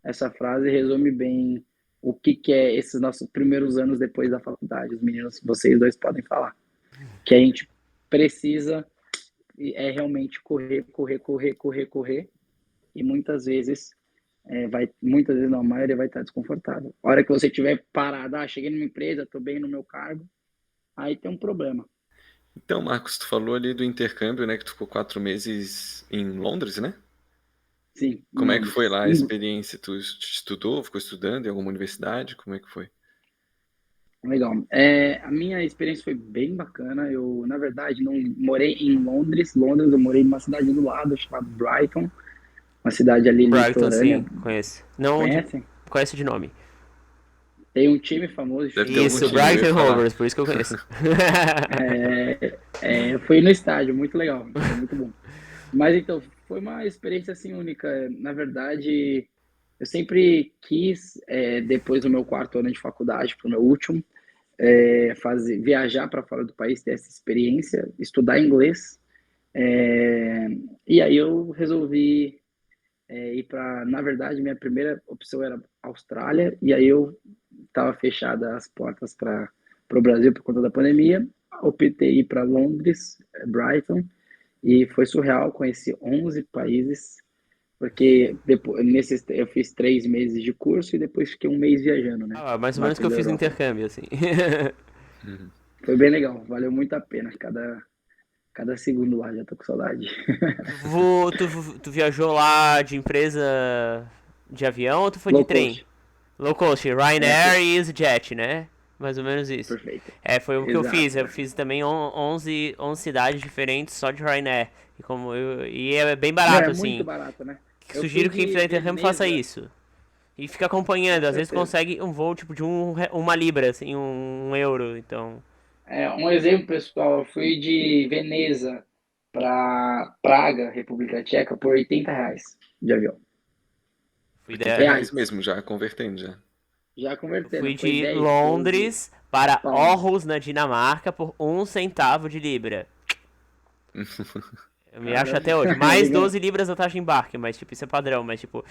Essa frase resume bem o que é esses nossos primeiros anos depois da faculdade. Os meninos, vocês dois podem falar. Que a gente precisa realmente correr, correr, correr, correr, correr. E muitas vezes não, a maioria vai estar desconfortável. A hora que você estiver parado, cheguei numa empresa, estou bem no meu cargo, aí tem um problema. Então, Marcos, tu falou ali do intercâmbio, né? Que tu ficou 4 meses em Londres, né? Sim, em Como é que foi Londres. lá a experiência? Tu estudou, ficou estudando em alguma universidade? Como é que foi? Legal. A minha experiência foi bem bacana. Eu, na verdade, não morei em Londres. Londres, eu morei numa cidade do lado chamada Brighton, uma cidade ali Brighton, litorânea. sim, conheço. Não, Conhecem? conheço de nome. Tem um time famoso de Deve ter algum Isso, futebol time, eu ia lá. Brighton falar. Rovers, por isso que eu conheço. Eu fui no estádio, muito legal, foi muito bom. Mas então, foi uma experiência assim única. Na verdade, eu sempre quis, depois do meu quarto ano de faculdade, para o meu último, viajar para fora do país, ter essa experiência, estudar inglês. É, e aí eu resolvi ir para. Na verdade, minha primeira opção era Austrália, e aí eu estava fechada as portas para o Brasil por conta da pandemia. Optei ir para Londres, Brighton, e foi surreal. Conheci 11 países, porque depois, eu fiz 3 meses de curso e depois fiquei um mês viajando, né? Ah, mais ou Lá menos que eu pela fiz no Europa. intercâmbio, assim. Uhum. Foi bem legal, valeu muito a pena. Cada segundo lá, já tô com saudade. Tu viajou lá de empresa De avião ou tu foi de Low trem? cost. Low cost, Ryanair e EasyJet, né? Mais ou menos isso. Perfeito. Foi o que eu fiz. Exato. Eu fiz também 11 cidades diferentes só de Ryanair. E é bem Meu, barato, é muito assim. barato, né? Eu fui Sugiro que quem de fizer intercâmbio faça Veneza, isso. E fica com acompanhando. Às vezes certeza. consegue um voo tipo de uma libra, assim, um euro. Então, Um exemplo, pessoal, eu fui de Veneza para Praga, República Tcheca, por R$ 80 de avião. 80 reais Reais. mesmo, já convertendo já. Já eu convertendo, fui foi de 10, 12 Londres para pounds. Aarhus, na Dinamarca, por 1 centavo de libra. Eu me acho Cara, até hoje. Mais legal. 12 libras a taxa de embarque, mas tipo, isso é padrão. Mas tipo,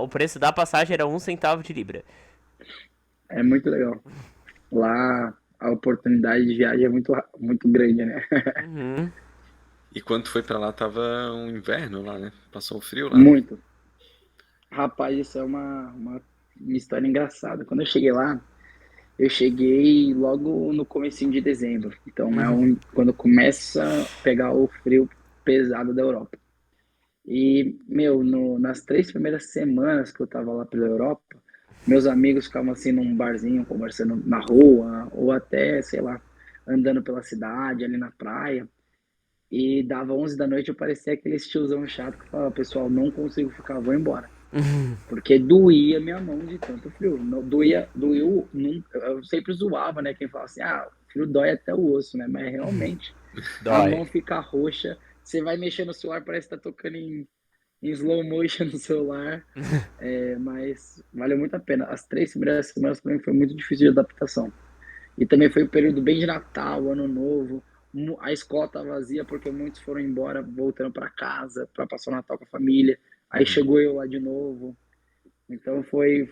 o preço da passagem era 1 centavo de libra. É muito legal. Lá a oportunidade de viagem é muito grande, né? Uhum. E quando tu foi pra lá, tava um inverno lá, né? Passou um frio lá. Muito. Rapaz, isso é uma história engraçada. Quando eu cheguei logo no comecinho de dezembro. Então quando começa a pegar o frio pesado da Europa. E, meu, nas 3 primeiras semanas que eu tava lá pela Europa, meus amigos ficavam assim num barzinho, conversando na rua, ou até, sei lá, andando pela cidade, ali na praia. E dava 11 da noite, eu parecia aquele tiozão chato que falava, pessoal, não consigo ficar, vou embora. Porque doía minha mão de tanto frio. Não, doeu, eu sempre zoava, né? Quem fala assim, o frio dói até o osso, né? Mas realmente, a Dói. mão fica roxa, você vai mexer no celular, parece que tá tocando em slow motion no celular, mas valeu muito a pena. As 3 primeiras semanas para mim foi muito difícil de adaptação. E também foi um período bem de Natal, Ano Novo. A escola tá vazia porque muitos foram embora, voltando para casa, para passar o Natal com a família. Aí Uhum. chegou eu lá de novo. Então foi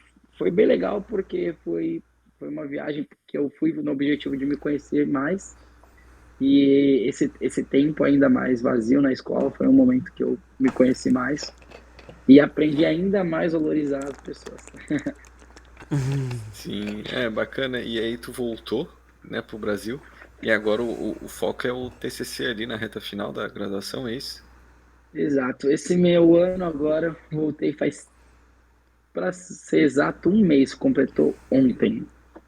bem legal porque foi uma viagem que eu fui no objetivo de me conhecer mais. E esse tempo ainda mais vazio na escola foi um momento que eu me conheci mais e aprendi ainda mais a valorizar as pessoas. Sim, é bacana. E aí tu voltou, né, pro Brasil. E agora o foco é o TCC ali na reta final da graduação, é isso? Exato. Esse meu ano agora, voltei faz, para ser exato, um mês, completou ontem.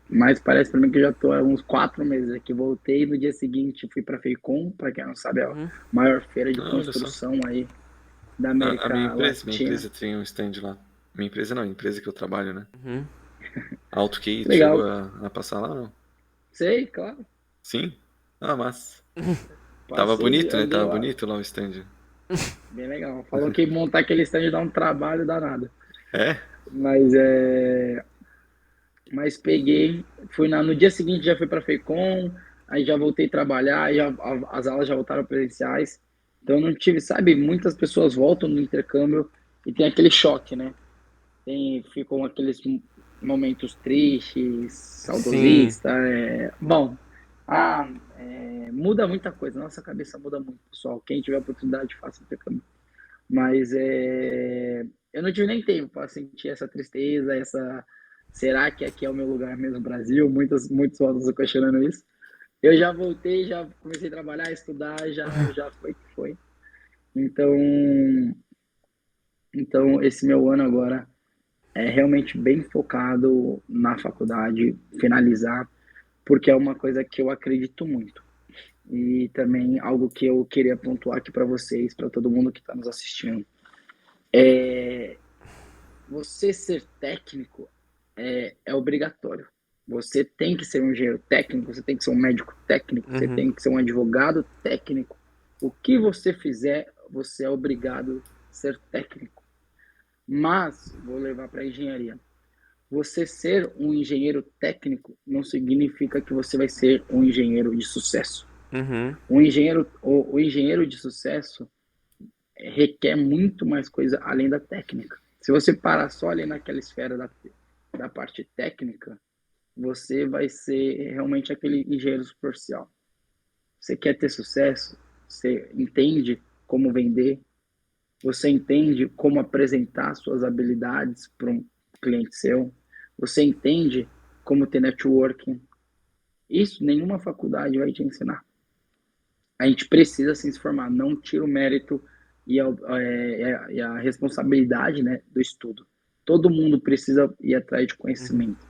Mas parece para mim que eu já estou há uns 4 meses aqui. Voltei no dia seguinte, fui para a FEICOM, para quem não sabe, é a Uhum. maior feira de Ah, olha só. construção aí da A América minha Latina. empresa tem um stand lá. Minha empresa não, a empresa que eu trabalho, né? Uhum. A AutoKey, tu chegou Legal. a passar lá, não? Sei, claro. Sim? Ah, mas tava Passei, bonito, né? andei Tava lá. bonito lá o stand. Bem legal. Falou que montar aquele stand dá um trabalho danado. É? Mas mas peguei, no dia seguinte já fui para FEICOM, aí já voltei a trabalhar, as aulas já voltaram presenciais. Então eu não tive, sabe, muitas pessoas voltam no intercâmbio e tem aquele choque, né? Ficam aqueles momentos tristes, Sim. saudosistas. Bom, muda muita coisa, nossa cabeça muda muito, pessoal. Quem tiver oportunidade, faça intercâmbio. Mas eu não tive nem tempo para sentir essa tristeza, será que aqui é o meu lugar mesmo, Brasil? Muitos voltam questionando isso. Eu já voltei, já comecei a trabalhar, estudar, já foi que foi. Então, então esse meu ano agora é realmente bem focado na faculdade, finalizar, porque é uma coisa que eu acredito muito. E também algo que eu queria pontuar aqui para vocês, para todo mundo que está nos assistindo. Você ser técnico é obrigatório. Você tem que ser um engenheiro técnico, você tem que ser um médico técnico, você Uhum. tem que ser um advogado técnico. O que você fizer, você é obrigado a ser técnico. Mas, vou levar para a engenharia. Você ser um engenheiro técnico não significa que você vai ser um engenheiro de sucesso. Uhum. O engenheiro de sucesso requer muito mais coisa além da técnica. Se você parar só ali naquela esfera da parte técnica, você vai ser realmente aquele engenheiro superficial. Você quer ter sucesso, você entende como vender, você entende como apresentar suas habilidades para um cliente seu, você entende como ter networking. Isso nenhuma faculdade vai te ensinar. A gente precisa se formar, não tira o mérito e a responsabilidade, né, do estudo. Todo mundo precisa ir atrás de conhecimento.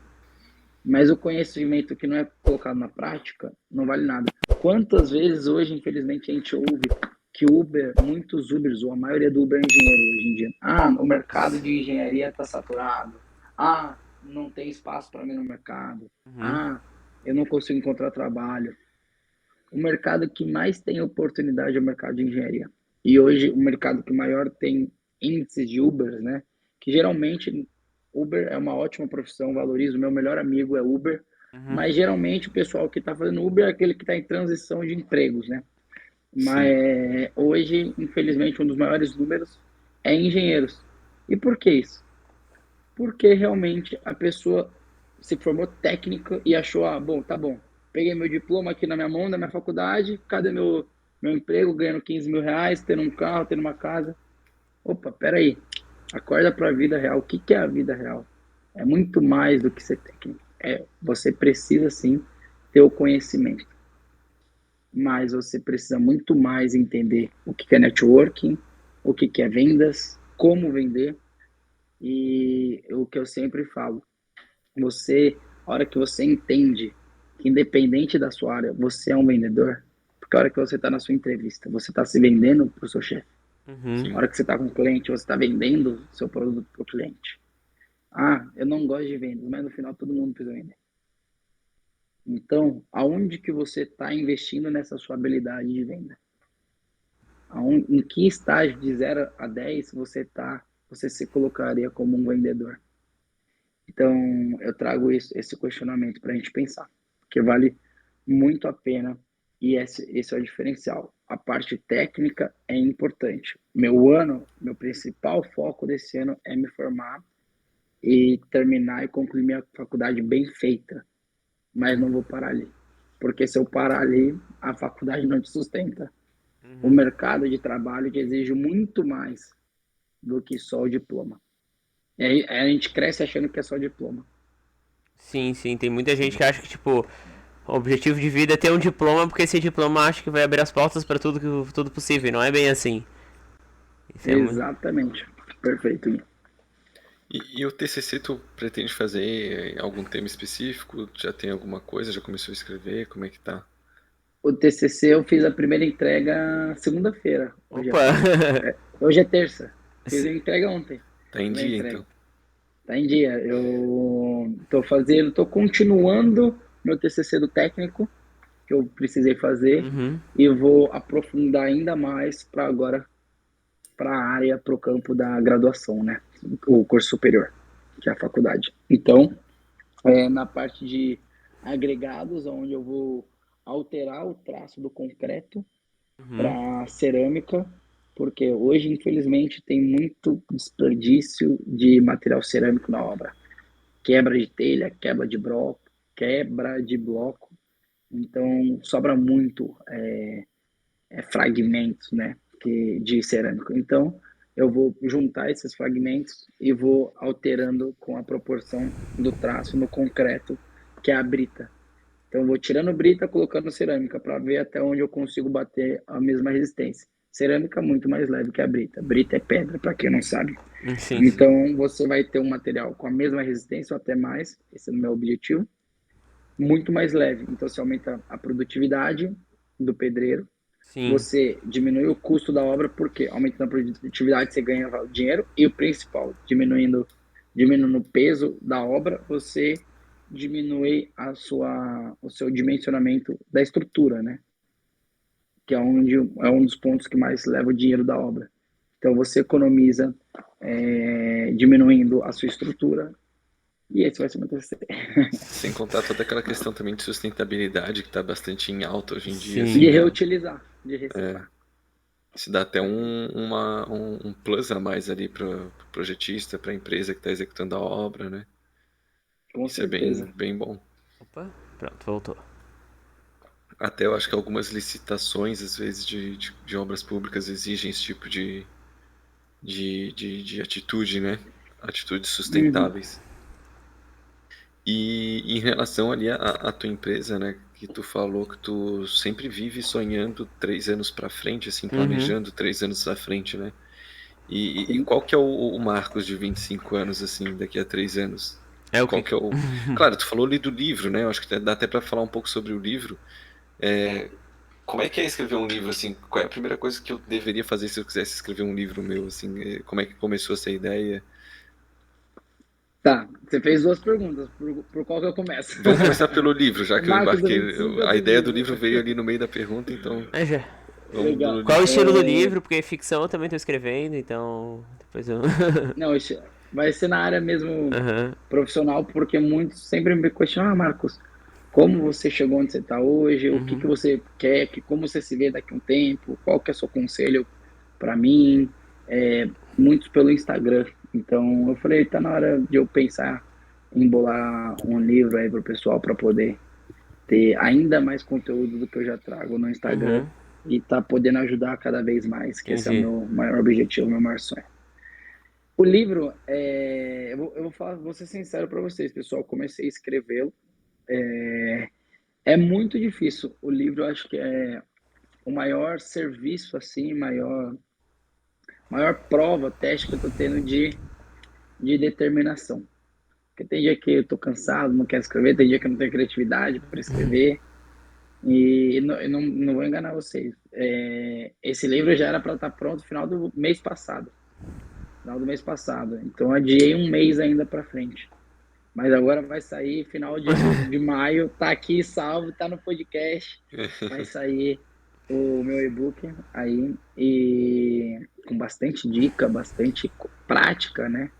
Mas o conhecimento que não é colocado na prática não vale nada. Quantas vezes hoje, infelizmente, a gente ouve que Uber, muitos Ubers, ou a maioria do Uber é engenheiro hoje em dia. Ah, o mercado de engenharia está saturado. Ah, não tem espaço para mim no mercado. Ah, eu não consigo encontrar trabalho. O mercado que mais tem oportunidade é o mercado de engenharia. E hoje o mercado que maior tem índices de Uber, né? Que geralmente Uber é uma ótima profissão, valorizo. O meu melhor amigo é Uber, mas geralmente o pessoal que está fazendo Uber é aquele que está em transição de empregos, né? Sim. Mas hoje, infelizmente, um dos maiores números é engenheiros. E por que isso? Porque realmente a pessoa se formou técnica e achou, ah, bom, tá bom, peguei meu diploma aqui na minha mão, da minha faculdade, cadê meu emprego, ganhando 15 mil reais, tendo um carro, tendo uma casa? Opa, peraí, acorda para a vida real. O que que é a vida real? É muito mais do que ser técnico. Você precisa sim ter o conhecimento, mas você precisa muito mais entender o que que é networking, o que que é vendas, como vender, e o que eu sempre falo, a hora que você entende que independente da sua área, você é um vendedor, porque a hora que você está na sua entrevista, você está se vendendo para o seu chefe. A Sim. hora que você está com o cliente, você está vendendo seu produto para o cliente. Ah, eu não gosto de vendas, mas no final todo mundo precisa vender. Então, aonde que você está investindo nessa sua habilidade de venda? Em que estágio de 0 a 10 você se colocaria como um vendedor? Então, eu trago esse questionamento para a gente pensar, porque vale muito a pena e esse é o diferencial. A parte técnica é importante. Meu principal foco desse ano é me formar e terminar e concluir minha faculdade bem feita, mas não vou parar ali, porque se eu parar ali, a faculdade não te sustenta. O mercado de trabalho te exige muito mais do que só o diploma. E aí a gente cresce achando que é só diploma. Sim, sim, tem muita gente que acha que, tipo, o objetivo de vida é ter um diploma, porque esse diploma acha que vai abrir as portas pra tudo possível, e não é bem assim. Isso é muito... Exatamente. Perfeito. E o TCC tu pretende fazer algum tema específico? Já tem alguma coisa? Já começou a escrever? Como é que tá? O TCC eu fiz a primeira entrega segunda-feira. Opa! Hoje é terça. Fiz a entrega ontem. Tá em Primeira dia, entrega. então? Tá em dia. Eu tô continuando meu TCC do técnico que eu precisei fazer Uhum. e vou aprofundar ainda mais para agora para a área, para o campo da graduação, né? O curso superior, que é a faculdade. Então, na parte de agregados, onde eu vou alterar o traço do concreto Uhum. para cerâmica, porque hoje, infelizmente, tem muito desperdício de material cerâmico na obra. Quebra de telha, quebra de bloco. Então, sobra muito fragmentos, né, de cerâmica. Então, eu vou juntar esses fragmentos e vou alterando com a proporção do traço no concreto, que é a brita. Então, eu vou tirando brita, colocando cerâmica, para ver até onde eu consigo bater a mesma resistência. Cerâmica é muito mais leve que a brita. Brita é pedra, para quem não sabe. Sim, sim. Então, você vai ter um material com a mesma resistência ou até mais, esse é o meu objetivo, muito mais leve. Então, você aumenta a produtividade do pedreiro, Sim. você diminui o custo da obra, porque aumentando a produtividade você ganha dinheiro, e o principal, diminuindo o peso da obra, você diminui o seu dimensionamento da estrutura, né? Que é um dos pontos que mais leva o dinheiro da obra. Então você economiza diminuindo a sua estrutura, e esse vai ser o meu TCC. Sem contar toda aquela questão também de sustentabilidade que está bastante em alta hoje em dia, assim, De Sim. né? reutilizar, de reciclar. Se dá até um plus a mais ali para o projetista, para a empresa que está executando a obra, né? Com Isso é bem, certeza. bem bom. Opa, pronto, voltou. Até eu acho que algumas licitações, às vezes, de obras públicas exigem esse tipo de atitude, né? Atitudes Uhum, sustentáveis. E em relação ali à tua empresa, né? Que tu falou que tu sempre vive sonhando 3 anos para frente, assim, Uhum. planejando 3 anos à frente, né? E Sim. qual que é o Marcos de 25 anos, assim, daqui a 3 anos? É o Qual que. que é o... Claro, tu falou ali do livro, né? Eu acho que dá até pra falar um pouco sobre o livro. Como é que é escrever um livro, assim? Qual é a primeira coisa que eu deveria fazer se eu quisesse escrever um livro meu, assim? Como é que começou essa ideia? Tá, você fez duas perguntas, por qual que eu começo? Vamos começar pelo livro, já O que eu Marcos do embarquei. 25 ou A do ideia do livro? livro veio ali no meio da pergunta, então É, já. vamos do Legal. Qual é o livro. estilo do livro? Porque ficção eu também tô escrevendo, então. Depois eu. Não, vai ser na área mesmo Aham. profissional, porque muitos sempre me questionam, Marcos, como você chegou onde você está hoje, o que que Uhum. você quer, como você se vê daqui a um tempo, qual que é o seu conselho para mim, muitos pelo Instagram. Então eu falei, tá na hora de eu pensar em bolar um livro aí pro pessoal para poder ter ainda mais conteúdo do que eu já trago no Instagram Uhum. e tá podendo ajudar cada vez mais, que esse é o Entendi. meu maior objetivo, meu maior sonho. O livro, vou ser sincero para vocês, pessoal. Comecei a escrevê-lo. É muito difícil. O livro, eu acho que é o maior serviço, assim, maior prova, teste que eu tô tendo de determinação. Porque tem dia que eu tô cansado, não quero escrever, tem dia que eu não tenho criatividade para escrever. E não vou enganar vocês. Esse livro já era para estar pronto no final do mês passado. Final do mês passado. Então, adiei um mês ainda para frente. Mas agora vai sair final de maio, tá aqui salvo, tá no podcast, vai sair o meu e-book aí e com bastante dica, bastante prática, né,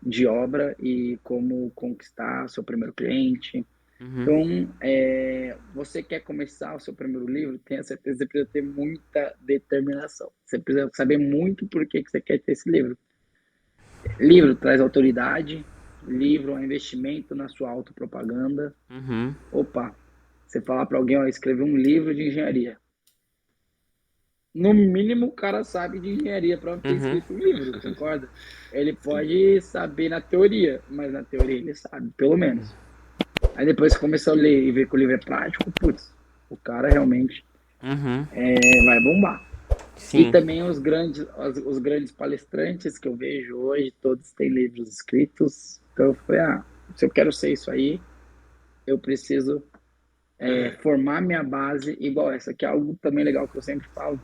de obra e como conquistar seu primeiro cliente. Uhum. Então, você quer começar o seu primeiro livro, tenha certeza que você precisa ter muita determinação. Você precisa saber muito por que você quer ter esse livro. Livro traz autoridade, livro é um investimento na sua autopropaganda. Uhum. Opa, você falar para alguém, ó, escrever um livro de engenharia. No mínimo, o cara sabe de engenharia para ter Uhum. escrito um livro, concorda? Ele pode saber na teoria, mas na teoria ele sabe, pelo menos. Aí depois que começou a ler e ver que o livro é prático, putz, o cara realmente Uhum. vai bombar. E Sim. também os grandes palestrantes que eu vejo hoje, todos têm livros escritos. Então eu falei, se eu quero ser isso aí, eu preciso formar minha base igual essa, que é algo também legal que eu sempre falo,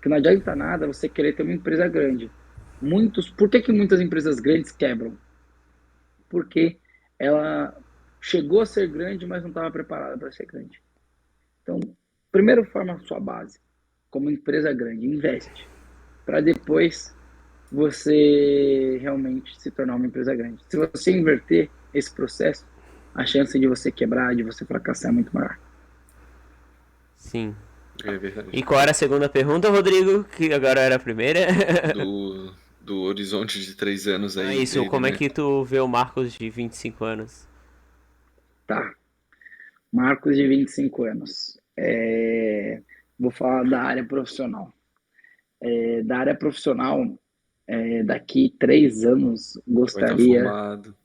que não adianta nada você querer ter uma empresa grande. Por que que muitas empresas grandes quebram? Porque ela chegou a ser grande, mas não estava preparada para ser grande. Então, primeiro forma a sua base, como empresa grande, investe, para depois você realmente se tornar uma empresa grande. Se você inverter esse processo, a chance de você quebrar, de você fracassar é muito maior. Sim. É verdade. E qual era a segunda pergunta, Rodrigo? Que agora era a primeira. Do horizonte de 3 anos Ah, aí isso. dele, Como é né? que tu vê o Marcos de 25 anos? Tá, Marcos de 25 anos. Vou falar da área profissional. Da área profissional, daqui 3 anos, Tu vai estar gostaria, formado.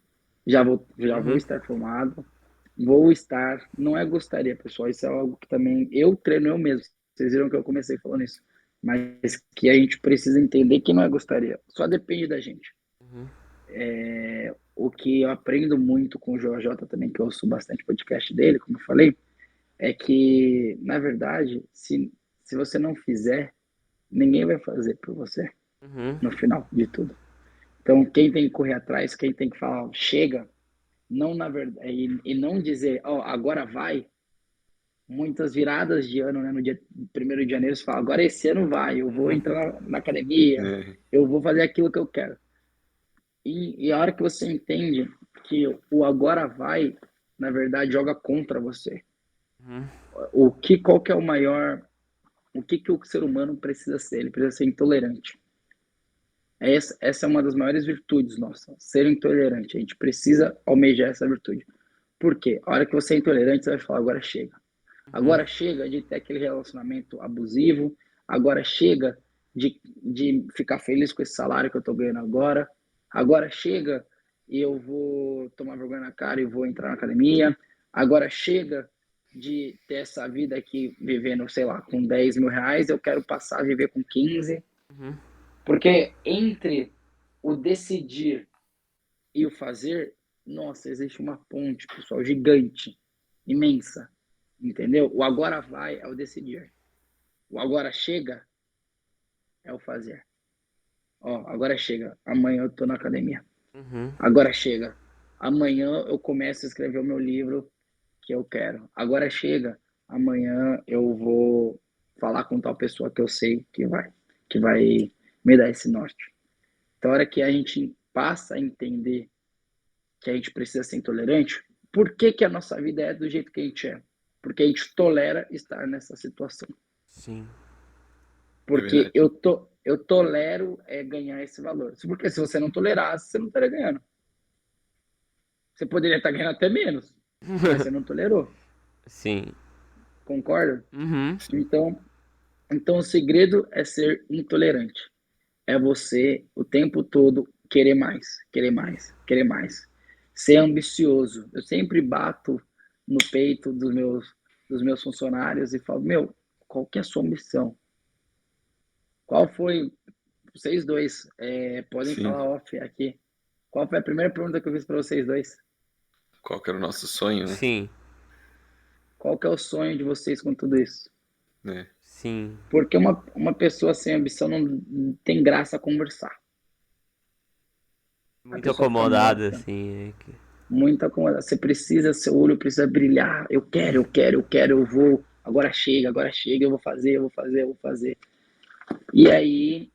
já vou Uhum. estar formado, vou estar, não é gostaria, pessoal, isso é algo que também eu treino eu mesmo. Vocês viram que eu comecei falando isso, mas que a gente precisa entender que não é gostaria, só depende da gente. Uhum. O que eu aprendo muito com o JJ também, que eu ouço bastante podcast dele, como eu falei, é que, na verdade, se você não fizer, ninguém vai fazer por você Uhum. no final de tudo. Então, quem tem que correr atrás, quem tem que falar, chega, não na verdade, e não dizer, ó, agora vai, muitas viradas de ano, né? No dia 1º de janeiro, você fala, agora esse ano vai, eu vou Uhum. entrar na academia, É, eu vou fazer aquilo que eu quero. E a hora que você entende que o agora vai, na verdade, joga contra você. Uhum. Qual que é o maior, o que o ser humano precisa ser? Ele precisa ser intolerante. Essa é uma das maiores virtudes nossas, ser intolerante. A gente precisa almejar essa virtude. Por quê? A hora que você é intolerante, você vai falar, agora chega. Uhum. Agora chega de ter aquele relacionamento abusivo. Agora chega de ficar feliz com esse salário que eu estou ganhando agora. Agora chega e eu vou tomar vergonha na cara e vou entrar na academia. Agora chega de ter essa vida aqui vivendo, sei lá, com 10 mil reais. Eu quero passar a viver com 15. Uhum. Porque entre o decidir e o fazer, nossa, existe uma ponte, pessoal, gigante, imensa, entendeu? O agora vai é o decidir. O agora chega é o fazer. Ó, agora chega. Amanhã eu tô na academia. Uhum. Agora chega. Amanhã eu começo a escrever o meu livro que eu quero. Agora chega. Amanhã eu vou falar com tal pessoa que eu sei que vai me dar esse norte. Então, a hora que a gente passa a entender que a gente precisa ser intolerante, por que que a nossa vida é do jeito que a gente é? Porque a gente tolera estar nessa situação. Sim. É Porque verdade. eu tolero ganhar esse valor. Porque se você não tolerasse, você não estaria ganhando. Você poderia estar ganhando até menos, mas você não tolerou. Sim. Concorda? Uhum. Sim. Então, então o segredo é ser intolerante. É você o tempo todo querer mais, querer mais, querer mais. Ser ambicioso. Eu sempre bato no peito dos meus funcionários e falo, meu, qual que é a sua ambição? Qual foi, vocês dois, podem Sim. falar off aqui, qual foi a primeira pergunta que eu fiz para vocês dois? Qual que era o nosso sonho, né? Sim. Qual que é o sonho de vocês com tudo isso? Né? Sim. Porque uma pessoa sem ambição não tem graça a conversar. A Muito pessoa fica acomodado, morta, assim. muito acomodada. Você precisa, seu olho precisa brilhar. Eu quero, eu quero, eu quero, eu vou. Agora chega, eu vou fazer, eu vou fazer, eu vou fazer. E aí,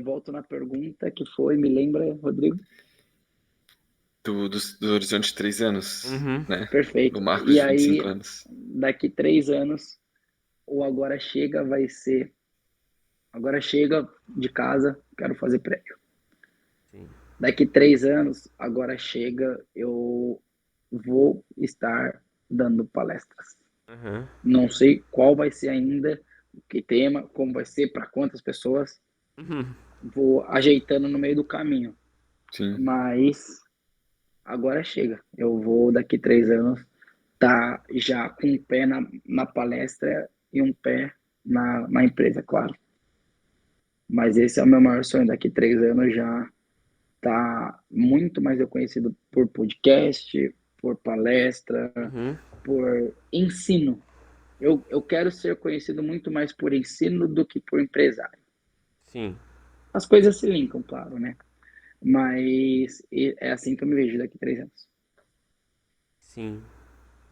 volto na pergunta que foi, me lembra, Rodrigo? Do horizonte de 3 anos, Uhum. né? Do Perfeito. Marcos E de 25 aí, anos. daqui 3 anos, o agora chega vai ser. Agora chega de casa, quero fazer prédio. Sim. Daqui 3 anos, agora chega, eu vou estar dando palestras. Uhum. Não sei qual vai ser ainda, que tema, como vai ser, para quantas pessoas. Uhum. Vou ajeitando no meio do caminho. Sim. Mas agora chega. Eu vou, daqui 3 anos, tá já com um pé na palestra e um pé na empresa, claro. Mas esse é o meu maior sonho. Daqui 3 anos já tá muito mais reconhecido por podcast, por palestra, Uhum. por ensino. Eu quero ser conhecido muito mais por ensino do que por empresário. Sim. As coisas se linkam, claro, né? Mas é assim que eu me vejo daqui 3 anos. Sim.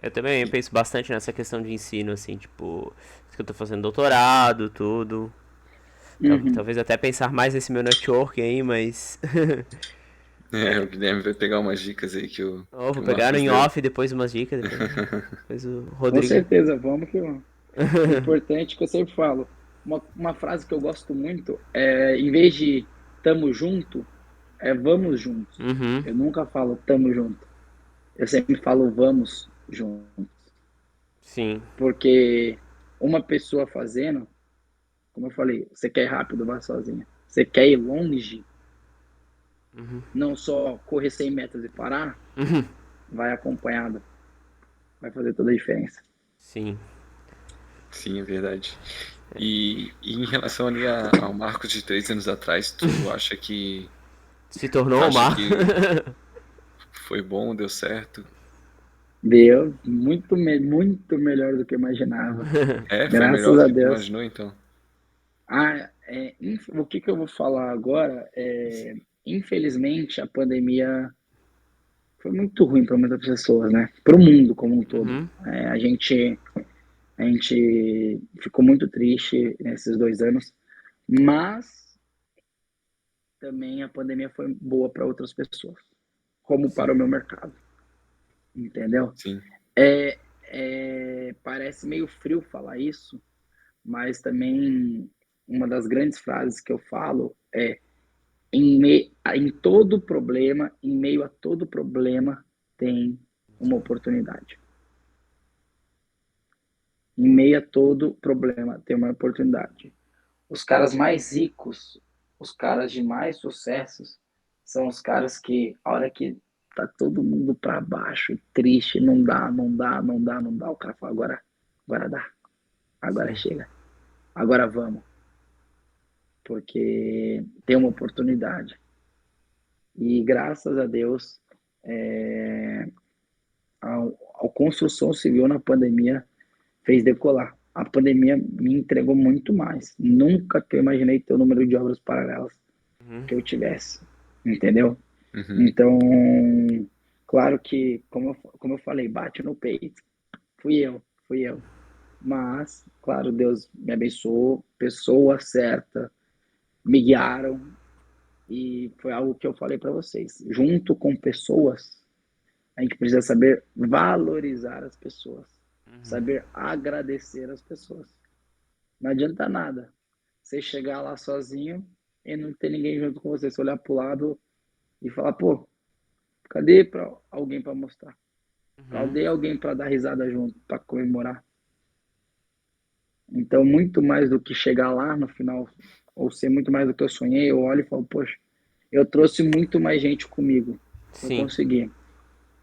Eu também penso bastante nessa questão de ensino, assim, tipo, que eu tô fazendo doutorado, tudo. Uhum. Talvez até pensar mais nesse meu network aí, mas. É, o Guilherme vai pegar umas dicas aí Oh, que vou o pegar no Marcos em deu. off depois umas dicas, depois o Com Rodrigo. certeza, vamos que vamos. O importante é que eu sempre falo, uma frase que eu gosto muito é, em vez de tamo junto, é vamos juntos. Uhum. Eu nunca falo tamo junto. Eu sempre falo vamos juntos. Sim. Porque uma pessoa fazendo, como eu falei, você quer ir rápido, vá sozinha. Você quer ir longe, não só correr 100 metros e parar, Uhum. vai acompanhado. Vai fazer toda a diferença. Sim. Sim, é verdade. E em relação ali ao Marcos de 3 anos atrás, Se tu tornou o acha mar. que foi bom, deu certo? Deu muito melhor do que eu imaginava. É, foi Graças melhor do a que tu Deus. imaginou, então. O que que eu vou falar agora? Infelizmente, a pandemia foi muito ruim para muitas pessoas, né? Para o mundo como um todo. Uhum. A gente ficou muito triste nesses 2 anos, mas também a pandemia foi boa para outras pessoas, como para o Sim. meu mercado, entendeu? Sim, Parece meio frio falar isso, mas também uma das grandes frases que eu falo é em todo problema, em meio a todo problema, tem uma oportunidade. Em meio a todo problema, tem uma oportunidade. Os caras mais ricos, os caras de mais sucessos, são os caras que, a hora que tá todo mundo para baixo, triste, não dá, não dá, não dá, não dá, o cara fala, agora dá, agora Sim. chega, agora vamos. porque tem uma oportunidade. E graças a Deus, a construção civil na pandemia fez decolar. A pandemia me entregou muito mais. Nunca que eu imaginei ter o número de obras paralelas Uhum. que eu tivesse, entendeu? Uhum. Então, claro que, como eu falei, bate no peito. Fui eu. Mas, claro, Deus me abençoou, pessoa certa, me guiaram, e foi algo que eu falei para vocês. Junto com pessoas, a gente precisa saber valorizar as pessoas, Uhum. saber agradecer as pessoas. Não adianta nada você chegar lá sozinho e não ter ninguém junto com você. Você olhar para o lado e falar, pô, cadê alguém para mostrar? Uhum. Cadê alguém para dar risada junto, para comemorar? Então, muito mais do que chegar lá no final, ou ser muito mais do que eu sonhei, eu olho e falo, poxa, eu trouxe muito mais gente comigo. Eu Sim. consegui.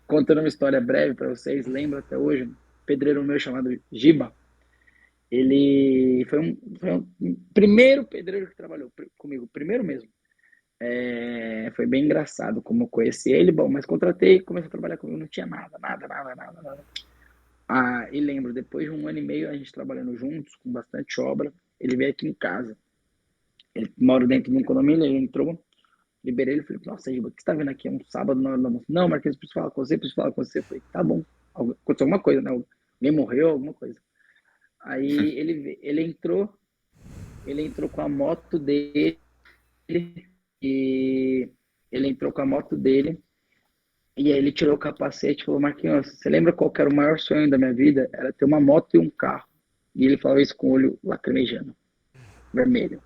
Contando uma história breve para vocês, lembro até hoje, um pedreiro meu chamado Giba, ele foi um primeiro pedreiro que trabalhou comigo, primeiro mesmo. Foi bem engraçado como eu conheci ele, bom, mas contratei, comecei a trabalhar comigo, não tinha nada, nada, nada, nada, nada. Ah, e lembro, depois de 1 ano e meio a gente trabalhando juntos, com bastante obra, ele veio aqui em casa. Ele mora dentro de um condomínio, ele entrou, liberei ele e falei, nossa, Giba, o que você tá vendo aqui? É um sábado na hora do almoço. Não, Marquinhos, preciso falar com você, preciso falar com você. Eu falei, tá bom. Aconteceu alguma coisa, né? Alguém morreu, alguma coisa. Aí ele entrou com a moto dele e ele entrou com a moto dele e aí ele tirou o capacete e falou, Marquinhos, você lembra qual que era o maior sonho da minha vida? Era ter uma moto e um carro. E ele falou isso com o olho lacrimejando, vermelho.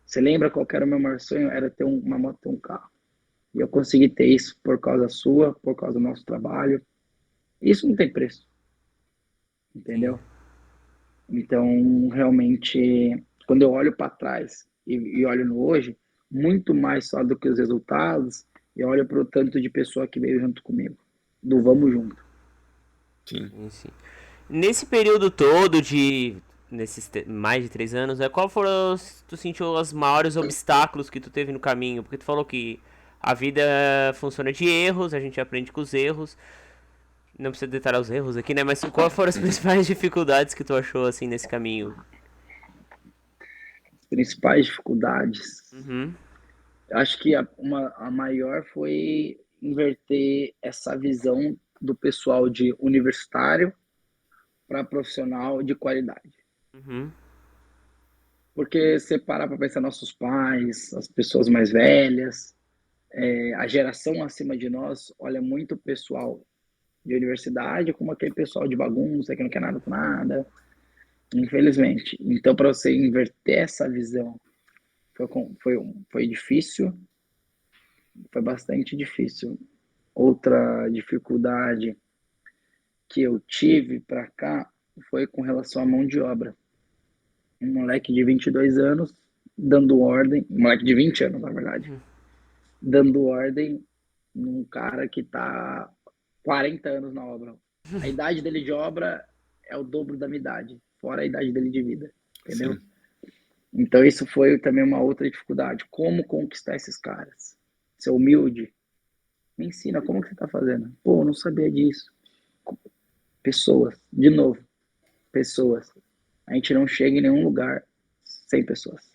Você lembra qual que era o meu maior sonho? Era ter uma moto e um carro. E eu consegui ter isso por causa sua, por causa do nosso trabalho. Isso não tem preço, Sim. entendeu? Então, realmente, quando eu olho para trás e olho no hoje, muito mais só do que os resultados, eu olho para o tanto de pessoa que veio junto comigo, do vamos junto. Sim. Sim, sim. Nesse período todo de mais de 3 anos, qual foram tu sentiu os maiores obstáculos que tu teve no caminho? Porque tu falou que a vida funciona de erros, a gente aprende com os erros. Não precisa detalhar os erros aqui, né? Mas quais foram as principais dificuldades que tu achou assim nesse caminho? As principais dificuldades, Uhum. acho que a maior foi inverter essa visão do pessoal de universitário para profissional de qualidade. Uhum. Porque você parar para pensar nossos pais, as pessoas mais velhas, a geração acima de nós olha muito o pessoal de universidade como aquele pessoal de bagunça que não quer nada com nada, infelizmente. Então, para você inverter essa visão, foi difícil, foi bastante difícil. Outra dificuldade que eu tive para cá foi com relação à mão de obra. Um moleque de 22 anos dando ordem, um moleque de 20 anos, na verdade, dando ordem num cara que está 40 anos na obra. A idade dele de obra é o dobro da minha idade, fora a idade dele de vida, entendeu? Sim. Então isso foi também uma outra dificuldade. Como conquistar esses caras? Ser humilde. Me ensina como que você está fazendo. Pô, eu não sabia disso. Pessoas, de novo, pessoas. A gente não chega em nenhum lugar sem pessoas.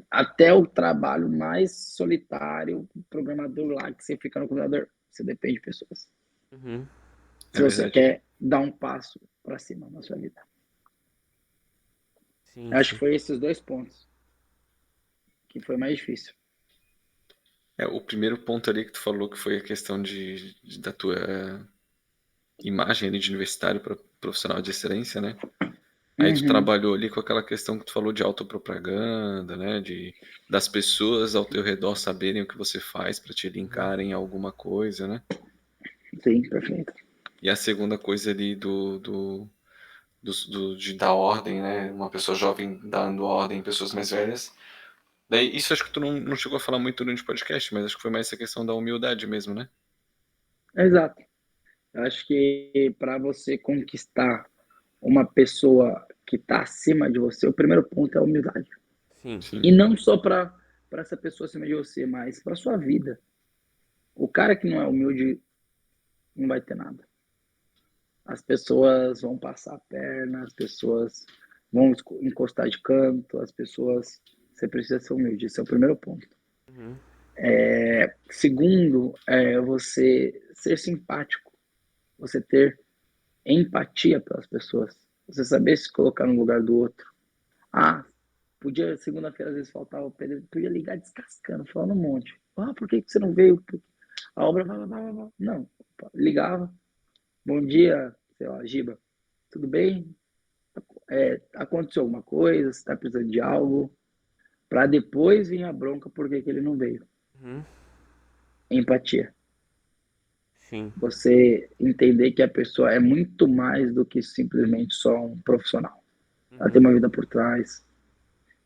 Até o trabalho mais solitário, o programador lá que você fica no computador, você depende de pessoas. Uhum. Se É você verdade. quer dar um passo para cima na sua vida. Sim, Acho que sim. foi esses dois pontos que foi mais difícil. O primeiro ponto ali que tu falou que foi a questão da tua imagem ali de universitário para profissional de excelência, né? Aí tu Uhum. trabalhou ali com aquela questão que tu falou de autopropaganda, né? Das pessoas ao teu redor saberem o que você faz para te linkarem em alguma coisa, né? Sim, perfeito. E a segunda coisa ali de dar ordem, né? Uma pessoa jovem dando ordem em pessoas mais velhas. Daí, isso acho que tu não chegou a falar muito durante o podcast, mas acho que foi mais essa questão da humildade mesmo, né? Exato. Eu acho que para você conquistar uma pessoa que está acima de você, o primeiro ponto é a humildade. Sim. E não só para essa pessoa acima de você, mas para sua vida. O cara que não é humilde não vai ter nada. As pessoas vão passar a perna, as pessoas vão encostar de canto, as pessoas. Você precisa ser humilde. Esse é o primeiro ponto. Uhum. Segundo, você ser simpático, você ter empatia pelas pessoas, você saber se colocar no lugar do outro. Ah, podia, segunda-feira, às vezes faltava o Pedro, podia ligar descascando, falando um monte. Ah, por que você não veio? A obra, não, ligava. Bom dia, sei lá, Giba, tudo bem? Aconteceu alguma coisa? Você está precisando de algo? Para depois vir a bronca por que ele não veio. Uhum. Empatia. Sim. Você entender que a pessoa é muito mais do que simplesmente só um profissional. Ela tem Uhum. uma vida por trás.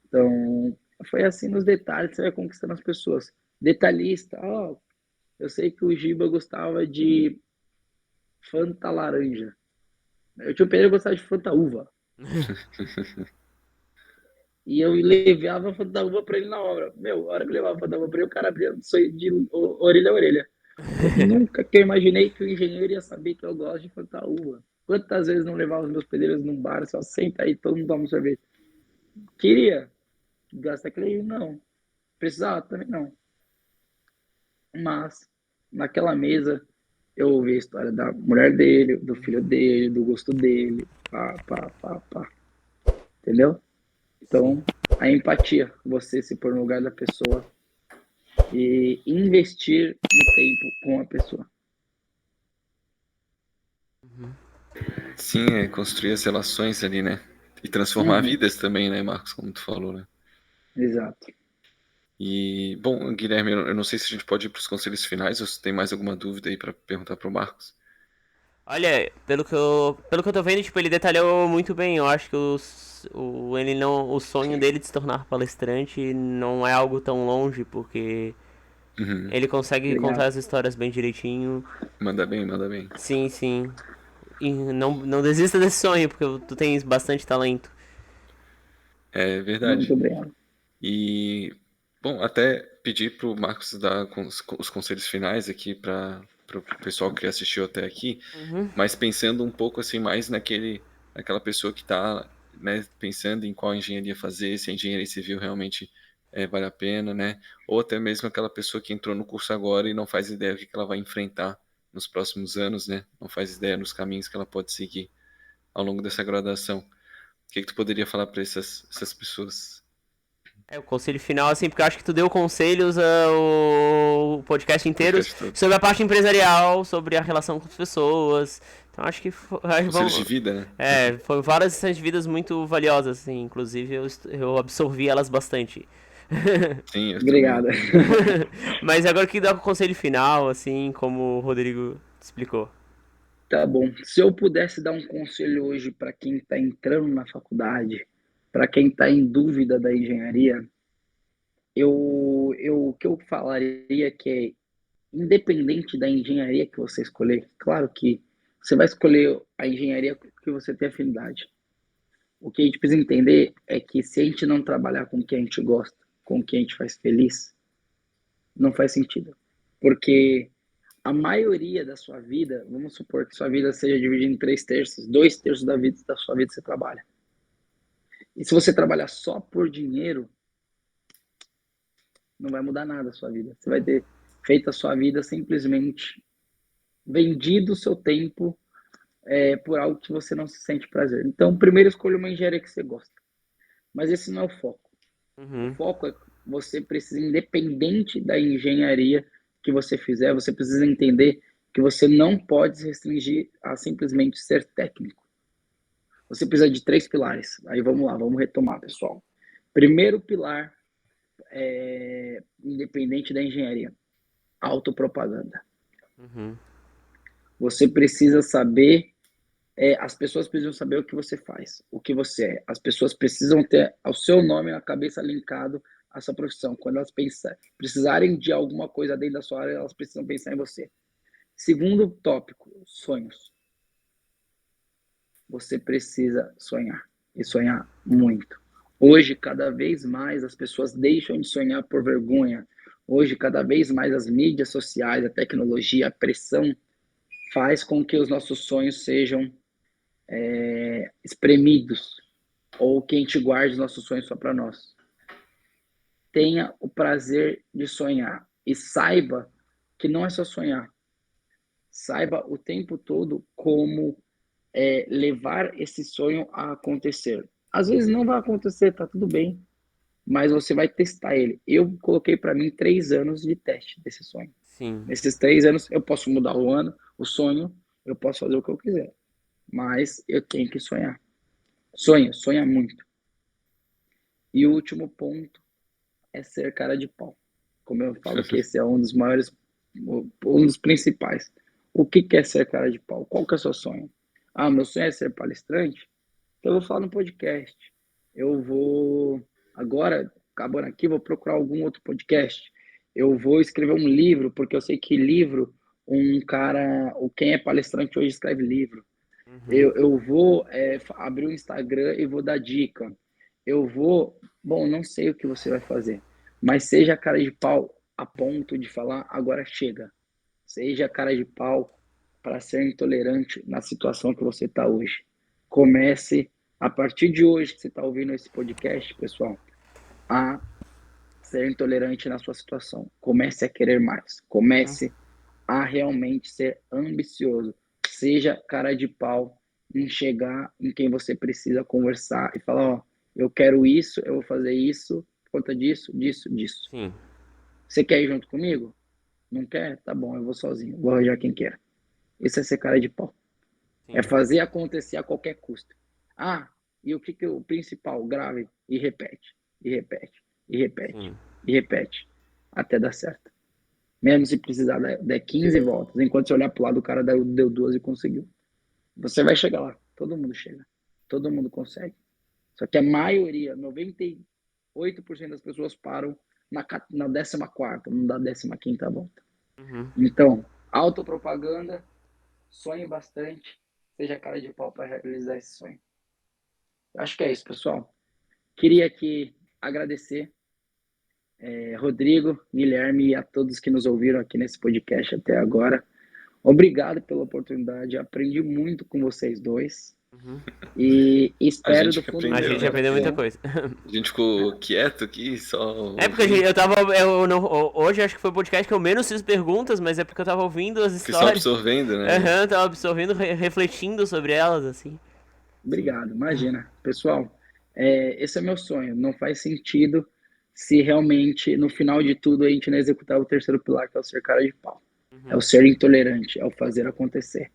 Então, foi assim nos detalhes que você vai conquistando as pessoas. Detalhista, eu sei que o Giba gostava de Fanta laranja. Eu tinha um Pedro que gostava de Fanta uva. E eu levava a Fanta uva pra ele na obra. Meu, a hora que eu levava a Fanta uva pra ele, o cara abria de orelha a orelha. Nunca que eu imaginei que o engenheiro ia saber que eu gosto de Fanta uva. Quantas vezes não levava os meus pedreiros num bar, só senta aí, todo mundo toma um sorvete. Queria gastar aquele, não. Precisava também não. Mas, naquela mesa, eu ouvi a história da mulher dele, do filho dele, do gosto dele, pá. Entendeu? Sim. Então, a empatia, você se pôr no lugar da pessoa e investir no tempo com a pessoa. Sim, construir as relações ali, né? E transformar Uhum, vidas também, né, Marcos, como tu falou, né? exato. E, bom, Guilherme, eu não sei se a gente pode ir para os conselhos finais ou se tem mais alguma dúvida aí para perguntar para o Marcos. Olha, pelo que eu tô vendo, tipo, ele detalhou muito bem. Eu acho que ele não, o sonho dele de se tornar palestrante não é algo tão longe, porque Uhum. ele consegue contar Obrigado. as histórias bem direitinho. Manda bem, manda bem. Sim, sim. E não desista desse sonho, porque tu tens bastante talento. É Muito verdade. obrigado. E, bom, até pedir para o Marcos dar os conselhos finais aqui para o pessoal que assistiu até aqui, Uhum. mas pensando um pouco assim mais naquela pessoa que está, né, pensando em qual engenharia fazer, se a engenharia civil realmente vale a pena, né? Ou até mesmo aquela pessoa que entrou no curso agora e não faz ideia do que ela vai enfrentar nos próximos anos, né? Não faz ideia dos caminhos que ela pode seguir ao longo dessa graduação. O que tu poderia falar para essas pessoas? O conselho final, assim, porque eu acho que tu deu conselhos o podcast inteiro Podcast todo. sobre a parte empresarial, sobre a relação com as pessoas. Então acho que Conselhos de vida, né? foram várias lições de vidas muito valiosas, assim. Inclusive eu absorvi elas bastante. Sim, eu também. Obrigado. Mas agora que dá o conselho final, assim, como o Rodrigo explicou. Tá bom. Se eu pudesse dar um conselho hoje para quem está entrando na faculdade, para quem está em dúvida da engenharia, o que eu falaria que é, independente da engenharia que você escolher, claro que você vai escolher a engenharia que você tem afinidade. O que a gente precisa entender é que se a gente não trabalhar com o que a gente gosta, com o que a gente faz feliz, não faz sentido. Porque a maioria da sua vida, vamos supor que sua vida seja dividida em 3/3, 2/3 da sua vida você trabalha. E se você trabalhar só por dinheiro, não vai mudar nada a sua vida. Você vai ter feito a sua vida simplesmente vendido o seu tempo por algo que você não se sente prazer. Então, primeiro escolha uma engenharia que você gosta. Mas esse não é o foco. O Uhum. foco é que você precisa, independente da engenharia que você fizer, você precisa entender que você não pode se restringir a simplesmente ser técnico. Você precisa de 3 pilares. Aí vamos lá, vamos retomar, pessoal. Primeiro pilar, independente da engenharia, autopropaganda. Uhum. Você precisa saber, as pessoas precisam saber o que você faz, o que você é. As pessoas precisam ter o seu nome na cabeça linkado à sua profissão. Quando elas precisarem de alguma coisa dentro da sua área, elas precisam pensar em você. Segundo tópico, sonhos. Você precisa sonhar e sonhar muito. Hoje, cada vez mais, as pessoas deixam de sonhar por vergonha. Hoje, cada vez mais, as mídias sociais, a tecnologia, a pressão faz com que os nossos sonhos sejam espremidos, ou que a gente guarde os nossos sonhos só para nós. Tenha o prazer de sonhar e saiba que não é só sonhar. Saiba o tempo todo como levar esse sonho a acontecer. Às vezes não vai acontecer, tá tudo bem, mas você vai testar ele. Eu coloquei para mim 3 anos de teste desse sonho. Sim. Nesses 3 anos eu posso mudar o ano, o sonho, eu posso fazer o que eu quiser, mas eu tenho que sonhar. Sonha muito. E o último ponto é ser cara de pau. Como eu falo que esse é um dos maiores, um dos principais. O que é ser cara de pau? Qual que é o seu sonho? Ah, meu sonho é ser palestrante? Então eu vou falar no podcast. Eu vou, agora, acabando aqui, vou procurar algum outro podcast. Eu vou escrever um livro, porque eu sei que livro, quem é palestrante hoje escreve livro. Eu vou abrir o Instagram e vou dar dica. Bom, não sei o que você vai fazer, mas seja cara de pau a ponto de falar, agora chega. Seja cara de pau para ser intolerante na situação que você está hoje. Comece, a partir de hoje que você está ouvindo esse podcast, pessoal, a ser intolerante na sua situação. Comece a querer mais. Comece a realmente ser ambicioso. Seja cara de pau em chegar em quem você precisa conversar e falar, ó, eu quero isso, eu vou fazer isso, por conta disso, disso, disso. Sim. Você quer ir junto comigo? Não quer? Tá bom, eu vou sozinho, vou arranjar quem quer. Isso é ser cara de pau. Sim. É fazer acontecer a qualquer custo. Ah, e o que o principal? Grave e repete, e repete, e repete, Sim. e repete, até dar certo. Mesmo se precisar dar 15 voltas, enquanto você olhar pro lado, o cara deu 2 e conseguiu. Você vai chegar lá, todo mundo chega, todo mundo consegue. Só que a maioria, 98% das pessoas param na 14ª, não dá 15ª volta. Então, autopropaganda, sonhe bastante, seja cara de pau para realizar esse sonho. Acho que é isso, pessoal. Queria aqui agradecer Rodrigo, Guilherme e a todos que nos ouviram aqui nesse podcast até agora. Obrigado pela oportunidade, aprendi muito com vocês dois. E espero do fundo do A gente aprendeu muita coisa. A gente ficou quieto aqui, só. É porque eu tava. Hoje acho que foi o podcast que eu menos fiz perguntas, mas é porque eu tava ouvindo as que só histórias. absorvendo, né? Aham, tava absorvendo, refletindo sobre elas, assim. Obrigado, imagina. Pessoal, esse é meu sonho. Não faz sentido se realmente, no final de tudo, a gente não executar o terceiro pilar, que é o ser cara de pau. É o ser intolerante, é o fazer acontecer.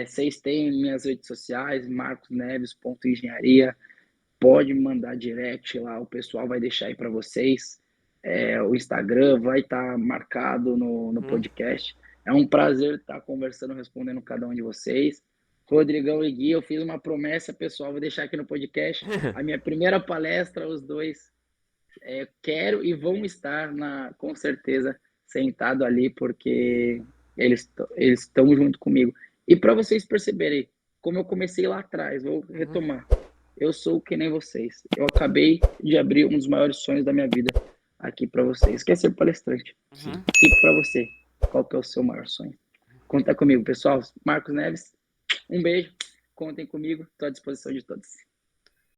Vocês têm minhas redes sociais, marcosneves.engenharia. Pode me mandar direct lá, o pessoal vai deixar aí para vocês. O Instagram vai estar marcado no podcast. É um prazer estar conversando, respondendo cada um de vocês. Rodrigão e Gui, eu fiz uma promessa, pessoal, vou deixar aqui no podcast. A minha primeira palestra, os dois quero e vão estar, com certeza, sentado ali, porque eles estão junto comigo. E para vocês perceberem, como eu comecei lá atrás, vou retomar. Eu sou que nem vocês. Eu acabei de abrir um dos maiores sonhos da minha vida aqui para vocês, que é ser palestrante. E para você, qual que é o seu maior sonho? Conta comigo, pessoal. Marcos Neves, um beijo. Contem comigo, estou à disposição de todos.